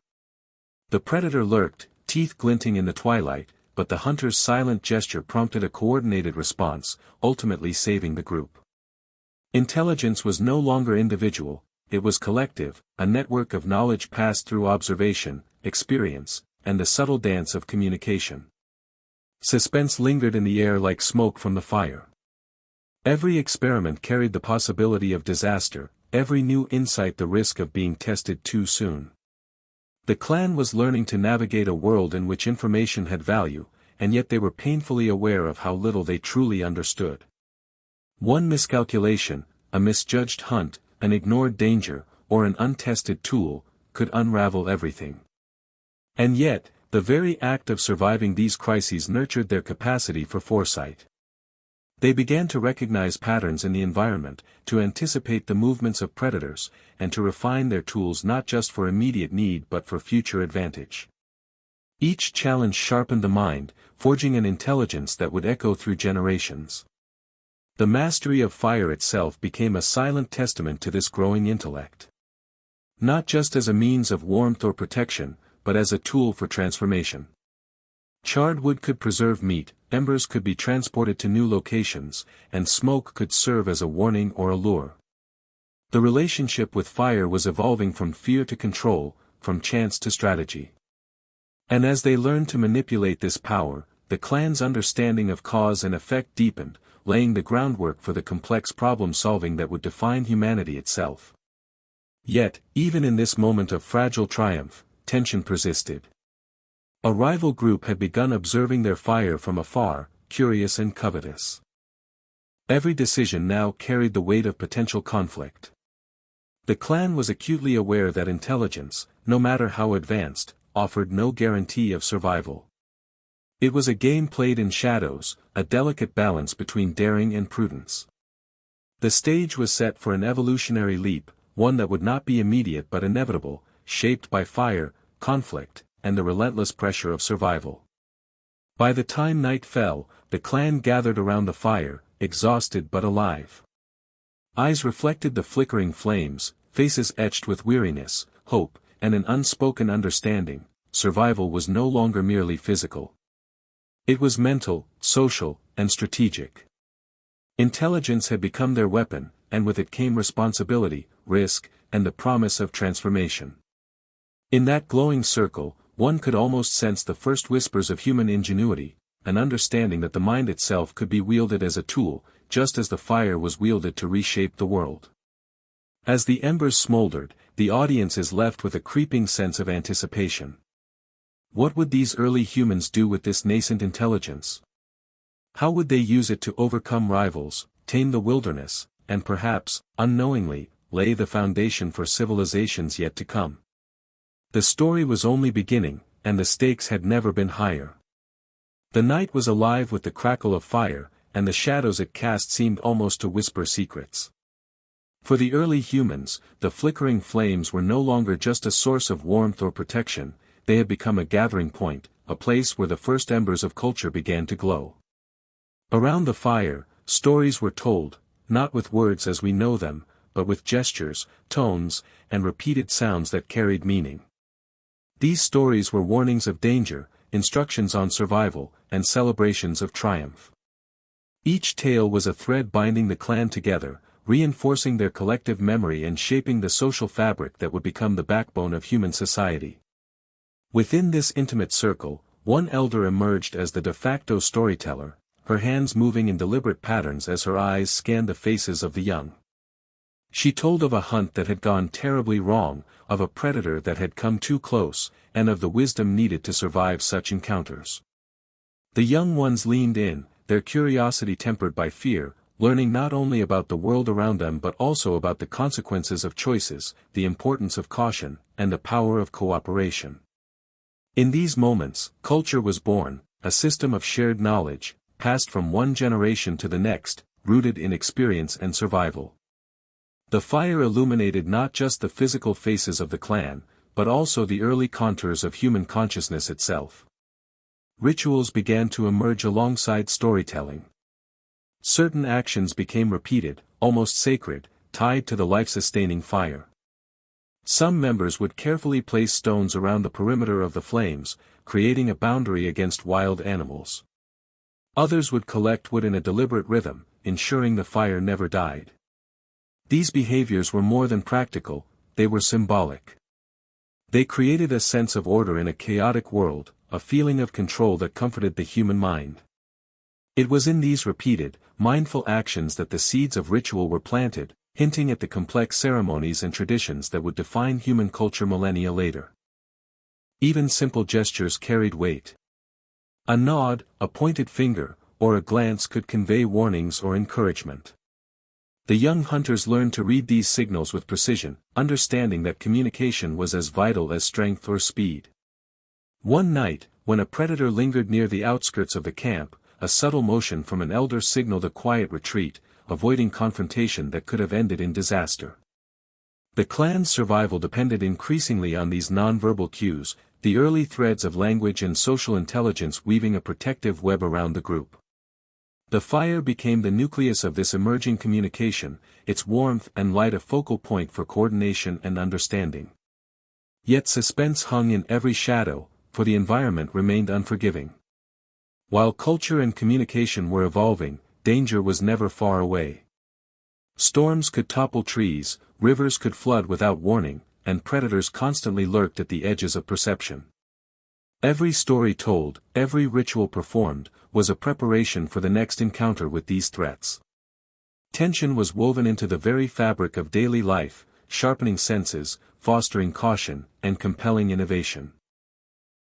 The predator lurked, teeth glinting in the twilight, but the hunter's silent gesture prompted a coordinated response, ultimately saving the group. Intelligence was no longer individual, it was collective, a network of knowledge passed through observation, experience, and the subtle dance of communication. Suspense lingered in the air like smoke from the fire. Every experiment carried the possibility of disaster, every new insight the risk of being tested too soon. The clan was learning to navigate a world in which information had value, and yet they were painfully aware of how little they truly understood. One miscalculation, a misjudged hunt, an ignored danger, or an untested tool, could unravel everything. And yet, the very act of surviving these crises nurtured their capacity for foresight. They began to recognize patterns in the environment, to anticipate the movements of predators, and to refine their tools not just for immediate need but for future advantage. Each challenge sharpened the mind, forging an intelligence that would echo through generations. The mastery of fire itself became a silent testament to this growing intellect. Not just as a means of warmth or protection, but as a tool for transformation. Charred wood could preserve meat, embers could be transported to new locations, and smoke could serve as a warning or a lure. The relationship with fire was evolving from fear to control, from chance to strategy. And as they learned to manipulate this power, the clan's understanding of cause and effect deepened. laying the groundwork for the complex problem-solving that would define humanity itself. Yet, even in this moment of fragile triumph, tension persisted. A rival group had begun observing their fire from afar, curious and covetous. Every decision now carried the weight of potential conflict. The clan was acutely aware that intelligence, no matter how advanced, offered no guarantee of survival. It was a game played in shadows, a delicate balance between daring and prudence. The stage was set for an evolutionary leap, one that would not be immediate but inevitable, shaped by fire, conflict, and the relentless pressure of survival. By the time night fell, the clan gathered around the fire, exhausted but alive. Eyes reflected the flickering flames, faces etched with weariness, hope, and an unspoken understanding. Survival was no longer merely physical. It was mental, social, and strategic. Intelligence had become their weapon, and with it came responsibility, risk, and the promise of transformation. In that glowing circle, one could almost sense the first whispers of human ingenuity, an understanding that the mind itself could be wielded as a tool, just as the fire was wielded to reshape the world. As the embers smoldered, the audience is left with a creeping sense of anticipation. What would these early humans do with this nascent intelligence? How would they use it to overcome rivals, tame the wilderness, and perhaps, unknowingly, lay the foundation for civilizations yet to come? The story was only beginning, and the stakes had never been higher. The night was alive with the crackle of fire, and the shadows it cast seemed almost to whisper secrets. For the early humans, the flickering flames were no longer just a source of warmth or protection, they had become a gathering point, a place where the first embers of culture began to glow. Around the fire, stories were told, not with words as we know them, but with gestures, tones, and repeated sounds that carried meaning. These stories were warnings of danger, instructions on survival, and celebrations of triumph. Each tale was a thread binding the clan together, reinforcing their collective memory and shaping the social fabric that would become the backbone of human society. Within this intimate circle, one elder emerged as the de facto storyteller, her hands moving in deliberate patterns as her eyes scanned the faces of the young. She told of a hunt that had gone terribly wrong, of a predator that had come too close, and of the wisdom needed to survive such encounters. The young ones leaned in, their curiosity tempered by fear, learning not only about the world around them but also about the consequences of choices, the importance of caution, and the power of cooperation. In these moments, culture was born, a system of shared knowledge, passed from one generation to the next, rooted in experience and survival. The fire illuminated not just the physical faces of the clan, but also the early contours of human consciousness itself. Rituals began to emerge alongside storytelling. Certain actions became repeated, almost sacred, tied to the life-sustaining fire. Some members would carefully place stones around the perimeter of the flames, creating a boundary against wild animals. Others would collect wood in a deliberate rhythm, ensuring the fire never died. These behaviors were more than practical, they were symbolic. They created a sense of order in a chaotic world, a feeling of control that comforted the human mind. It was in these repeated, mindful actions that the seeds of ritual were planted, hinting at the complex ceremonies and traditions that would define human culture millennia later. Even simple gestures carried weight. A nod, a pointed finger, or a glance could convey warnings or encouragement. The young hunters learned to read these signals with precision, understanding that communication was as vital as strength or speed. One night, when a predator lingered near the outskirts of the camp, a subtle motion from an elder signaled a quiet retreat, avoiding confrontation that could have ended in disaster. The clan's survival depended increasingly on these nonverbal cues, the early threads of language and social intelligence weaving a protective web around the group. The fire became the nucleus of this emerging communication, its warmth and light a focal point for coordination and understanding. Yet suspense hung in every shadow, for the environment remained unforgiving. While culture and communication were evolving, danger was never far away. Storms could topple trees, rivers could flood without warning, and predators constantly lurked at the edges of perception. Every story told, every ritual performed, was a preparation for the next encounter with these threats. Tension was woven into the very fabric of daily life, sharpening senses, fostering caution, and compelling innovation.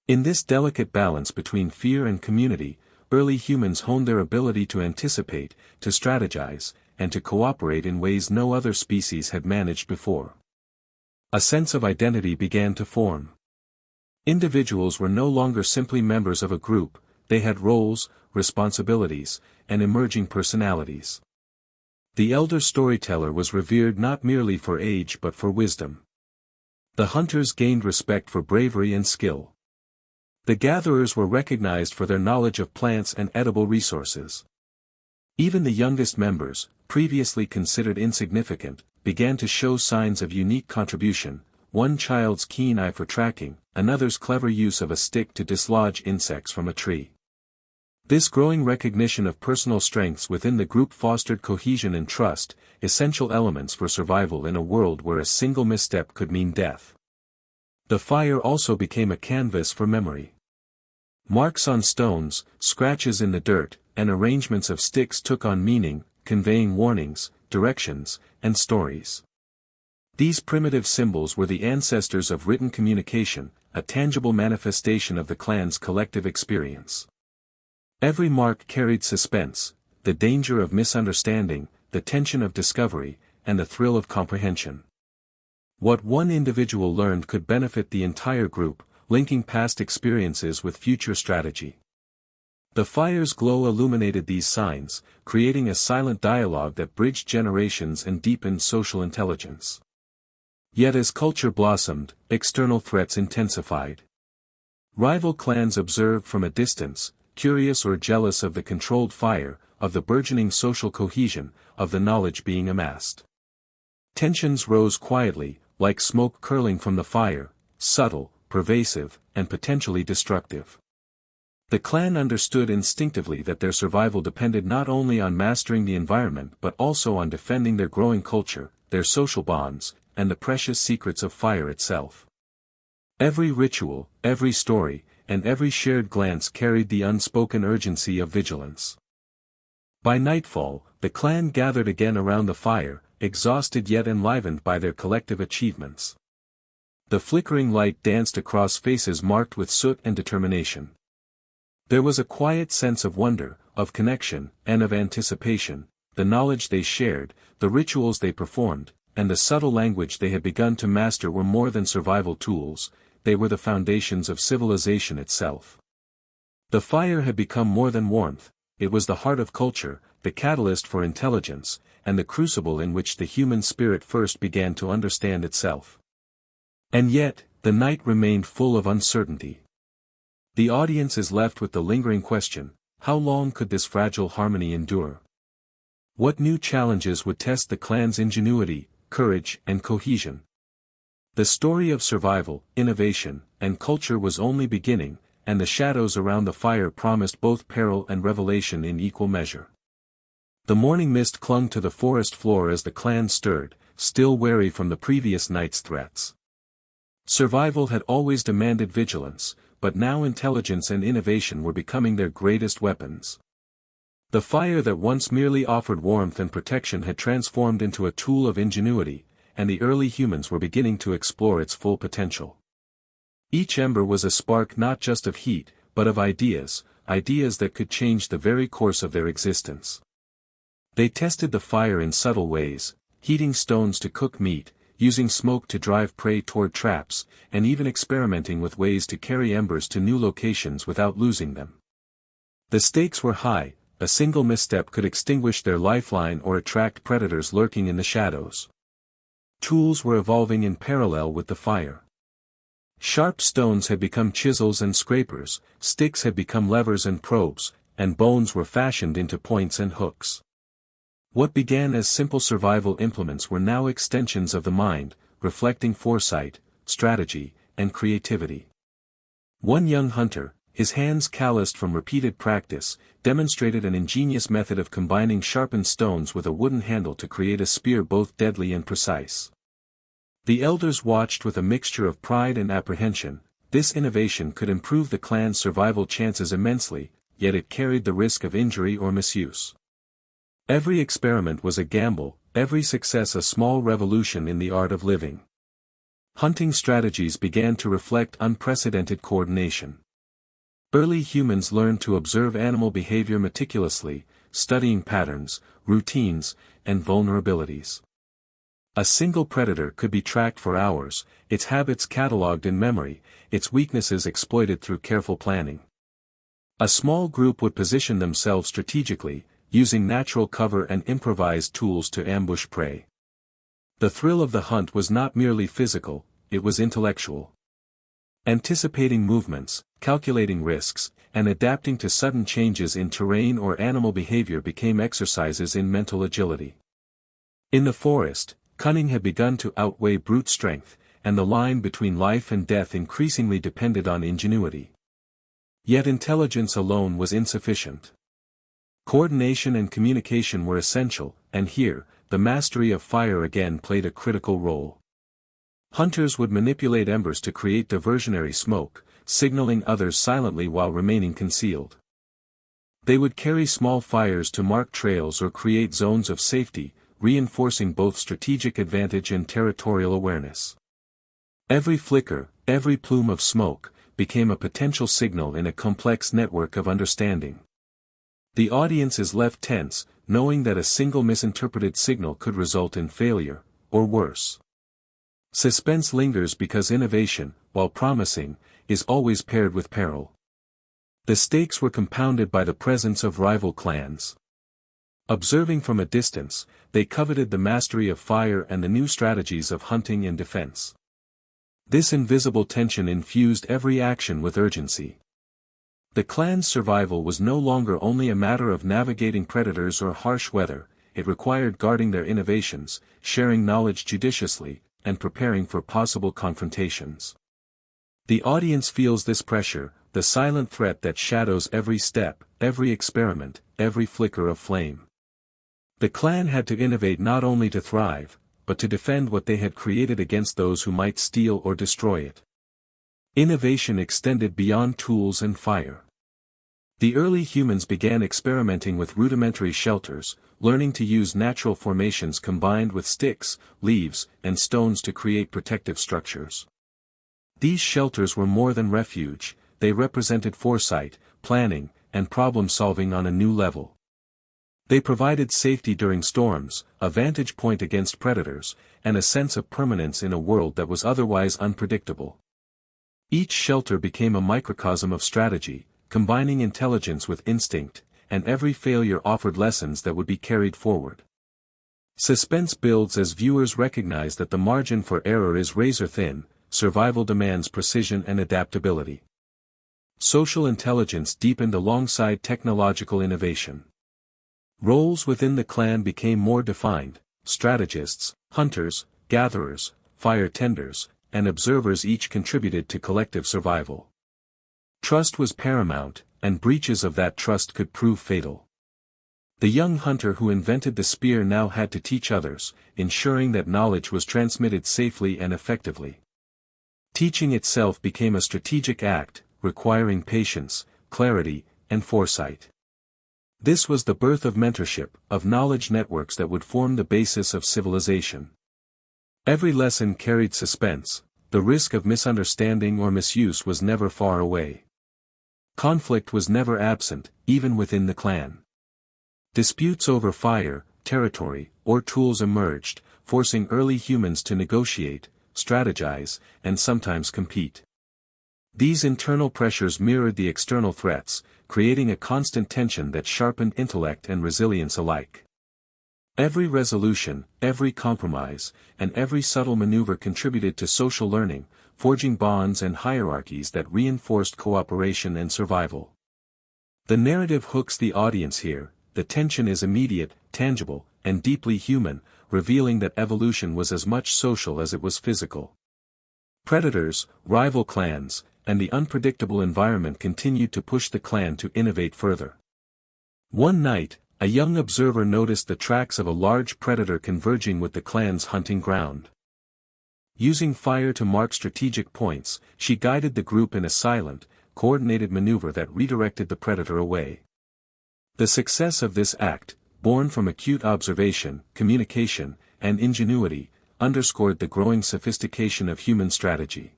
In this delicate balance between fear and community, early humans honed their ability to anticipate, to strategize, and to cooperate in ways no other species had managed before. A sense of identity began to form. Individuals were no longer simply members of a group, they had roles, responsibilities, and emerging personalities. The elder storyteller was revered not merely for age but for wisdom. The hunters gained respect for bravery and skill. The gatherers were recognized for their knowledge of plants and edible resources. Even the youngest members, previously considered insignificant, began to show signs of unique contribution, one child's keen eye for tracking, another's clever use of a stick to dislodge insects from a tree. This growing recognition of personal strengths within the group fostered cohesion and trust, essential elements for survival in a world where a single misstep could mean death. The fire also became a canvas for memory. Marks on stones, scratches in the dirt, and arrangements of sticks took on meaning, conveying warnings, directions, and stories. These primitive symbols were the ancestors of written communication, a tangible manifestation of the clan's collective experience. Every mark carried suspense, the danger of misunderstanding, the tension of discovery, and the thrill of comprehension. What one individual learned could benefit the entire group, linking past experiences with future strategy. The fire's glow illuminated these signs, creating a silent dialogue that bridged generations and deepened social intelligence. Yet as culture blossomed, external threats intensified. Rival clans observed from a distance, curious or jealous of the controlled fire, of the burgeoning social cohesion, of the knowledge being amassed. Tensions rose quietly, like smoke curling from the fire, subtle, pervasive, and potentially destructive. The clan understood instinctively that their survival depended not only on mastering the environment but also on defending their growing culture, their social bonds, and the precious secrets of fire itself. Every ritual, every story, and every shared glance carried the unspoken urgency of vigilance. By nightfall, the clan gathered again around the fire, exhausted yet enlivened by their collective achievements. The flickering light danced across faces marked with soot and determination. There was a quiet sense of wonder, of connection, and of anticipation, the knowledge they shared, the rituals they performed, and the subtle language they had begun to master were more than survival tools, they were the foundations of civilization itself. The fire had become more than warmth, it was the heart of culture, the catalyst for intelligence, and the crucible in which the human spirit first began to understand itself. And yet, the night remained full of uncertainty. The audience is left with the lingering question, how long could this fragile harmony endure? What new challenges would test the clan's ingenuity, courage, and cohesion? The story of survival, innovation, and culture was only beginning, and the shadows around the fire promised both peril and revelation in equal measure. The morning mist clung to the forest floor as the clan stirred, still wary from the previous night's threats. Survival had always demanded vigilance, but now intelligence and innovation were becoming their greatest weapons. The fire that once merely offered warmth and protection had transformed into a tool of ingenuity, and the early humans were beginning to explore its full potential. Each ember was a spark not just of heat, but of ideas that could change the very course of their existence. They tested the fire in subtle ways, heating stones to cook meat, using smoke to drive prey toward traps, and even experimenting with ways to carry embers to new locations without losing them. The stakes were high, a single misstep could extinguish their lifeline or attract predators lurking in the shadows. Tools were evolving in parallel with the fire. Sharp stones had become chisels and scrapers, sticks had become levers and probes, and bones were fashioned into points and hooks. What began as simple survival implements were now extensions of the mind, reflecting foresight, strategy, and creativity. One young hunter, his hands calloused from repeated practice, demonstrated an ingenious method of combining sharpened stones with a wooden handle to create a spear both deadly and precise. The elders watched with a mixture of pride and apprehension, This innovation could improve the clan's survival chances immensely, yet it carried the risk of injury or misuse. Every experiment was a gamble, every success a small revolution in the art of living. Hunting strategies began to reflect unprecedented coordination. Early humans learned to observe animal behavior meticulously, studying patterns, routines, and vulnerabilities. A single predator could be tracked for hours, its habits catalogued in memory, its weaknesses exploited through careful planning. A small group would position themselves strategically, using natural cover and improvised tools to ambush prey. The thrill of the hunt was not merely physical, it was intellectual. Anticipating movements, calculating risks, and adapting to sudden changes in terrain or animal behavior became exercises in mental agility. In the forest, cunning had begun to outweigh brute strength, and the line between life and death increasingly depended on ingenuity. Yet intelligence alone was insufficient. Coordination and communication were essential, and here, the mastery of fire again played a critical role. Hunters would manipulate embers to create diversionary smoke, signaling others silently while remaining concealed. They would carry small fires to mark trails or create zones of safety, reinforcing both strategic advantage and territorial awareness. Every flicker, every plume of smoke, became a potential signal in a complex network of understanding. The audience is left tense, knowing that a single misinterpreted signal could result in failure, or worse. Suspense lingers because innovation, while promising, is always paired with peril. The stakes were compounded by the presence of rival clans. Observing from a distance, they coveted the mastery of fire and the new strategies of hunting and defense. This invisible tension infused every action with urgency. The clan's survival was no longer only a matter of navigating predators or harsh weather, it required guarding their innovations, sharing knowledge judiciously, and preparing for possible confrontations. The audience feels this pressure, the silent threat that shadows every step, every experiment, every flicker of flame. The clan had to innovate not only to thrive, but to defend what they had created against those who might steal or destroy it. Innovation extended beyond tools and fire. The early humans began experimenting with rudimentary shelters, learning to use natural formations combined with sticks, leaves, and stones to create protective structures. These shelters were more than refuge, they represented foresight, planning, and problem-solving on a new level. They provided safety during storms, a vantage point against predators, and a sense of permanence in a world that was otherwise unpredictable. Each shelter became a microcosm of strategy, combining intelligence with instinct, and every failure offered lessons that would be carried forward. Suspense builds as viewers recognize that the margin for error is razor-thin, survival demands precision and adaptability. Social intelligence deepened alongside technological innovation. Roles within the clan became more defined: strategists, hunters, gatherers, fire tenders, and observers each contributed to collective survival. Trust was paramount, and breaches of that trust could prove fatal. The young hunter who invented the spear now had to teach others, ensuring that knowledge was transmitted safely and effectively. Teaching itself became a strategic act, requiring patience, clarity, and foresight. This was the birth of mentorship, of knowledge networks that would form the basis of civilization. Every lesson carried suspense, the risk of misunderstanding or misuse was never far away. Conflict was never absent, even within the clan. Disputes over fire, territory, or tools emerged, forcing early humans to negotiate, strategize, and sometimes compete. These internal pressures mirrored the external threats, creating a constant tension that sharpened intellect and resilience alike. Every resolution, every compromise, and every subtle maneuver contributed to social learning, forging bonds and hierarchies that reinforced cooperation and survival. The narrative hooks the audience here, the tension is immediate, tangible, and deeply human, revealing that evolution was as much social as it was physical. Predators, rival clans, and the unpredictable environment continued to push the clan to innovate further. One night, a young observer noticed the tracks of a large predator converging with the clan's hunting ground. Using fire to mark strategic points, she guided the group in a silent, coordinated maneuver that redirected the predator away. The success of this act, born from acute observation, communication, and ingenuity, underscored the growing sophistication of human strategy.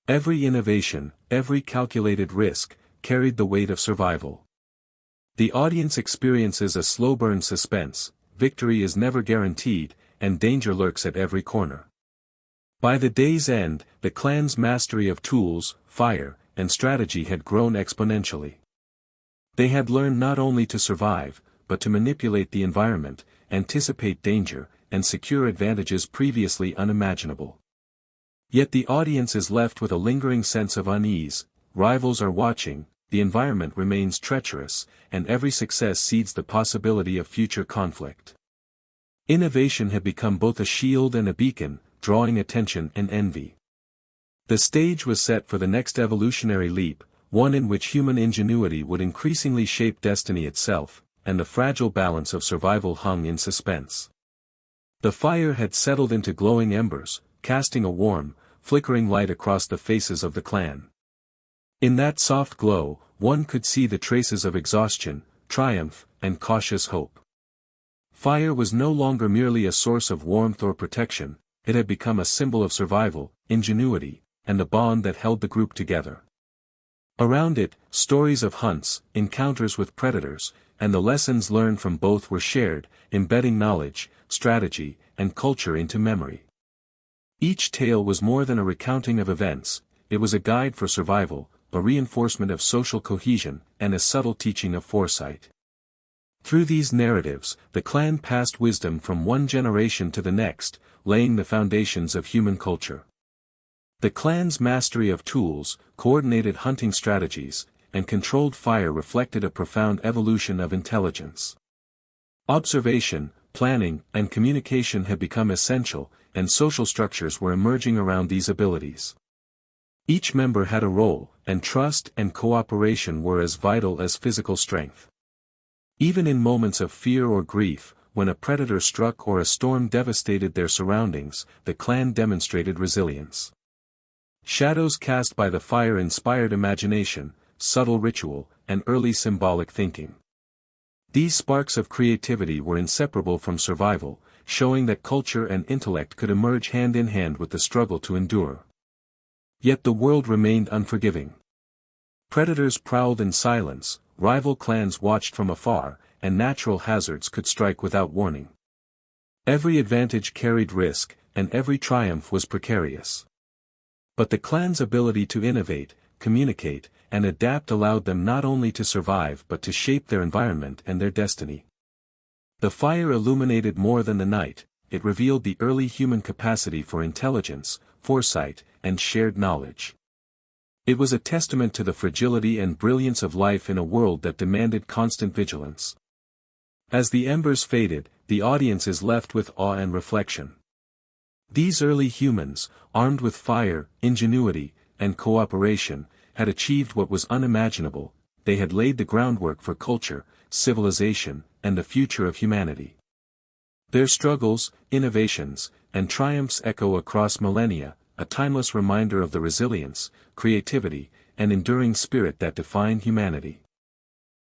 Every innovation, every calculated risk, carried the weight of survival. The audience experiences a slow-burn suspense, victory is never guaranteed, and danger lurks at every corner. By the day's end, the clan's mastery of tools, fire, and strategy had grown exponentially. They had learned not only to survive, but to manipulate the environment, anticipate danger, and secure advantages previously unimaginable. Yet the audience is left with a lingering sense of unease, rivals are watching, the environment remains treacherous, and every success seeds the possibility of future conflict. Innovation had become both a shield and a beacon, drawing attention and envy. The stage was set for the next evolutionary leap, one in which human ingenuity would increasingly shape destiny itself, and the fragile balance of survival hung in suspense. The fire had settled into glowing embers, casting a warm, flickering light across the faces of the clan. In that soft glow, one could see the traces of exhaustion, triumph, and cautious hope. Fire was no longer merely a source of warmth or protection, it had become a symbol of survival, ingenuity, and the bond that held the group together. Around it, stories of hunts, encounters with predators, and the lessons learned from both were shared, embedding knowledge, strategy, and culture into memory. Each tale was more than a recounting of events, it was a guide for survival, a reinforcement of social cohesion, and a subtle teaching of foresight. Through these narratives, the clan passed wisdom from one generation to the next, laying the foundations of human culture. The clan's mastery of tools, coordinated hunting strategies, and controlled fire reflected a profound evolution of intelligence. Observation, planning, and communication had become essential, and social structures were emerging around these abilities. Each member had a role, and trust and cooperation were as vital as physical strength. Even in moments of fear or grief, when a predator struck or a storm devastated their surroundings, the clan demonstrated resilience. Shadows cast by the fire inspired imagination, subtle ritual, and early symbolic thinking. These sparks of creativity were inseparable from survival, showing that culture and intellect could emerge hand in hand with the struggle to endure. Yet the world remained unforgiving. Predators prowled in silence, rival clans watched from afar, and natural hazards could strike without warning. Every advantage carried risk, and every triumph was precarious. But the clan's ability to innovate, communicate, and adapt allowed them not only to survive but to shape their environment and their destiny. The fire illuminated more than the night, it revealed the early human capacity for intelligence, foresight, and shared knowledge. It was a testament to the fragility and brilliance of life in a world that demanded constant vigilance. As the embers faded, the audience is left with awe and reflection. These early humans, armed with fire, ingenuity, and cooperation, had achieved what was unimaginable, they had laid the groundwork for culture, civilization, and the future of humanity. Their struggles, innovations, and triumphs echo across millennia, a timeless reminder of the resilience, creativity, and enduring spirit that define humanity.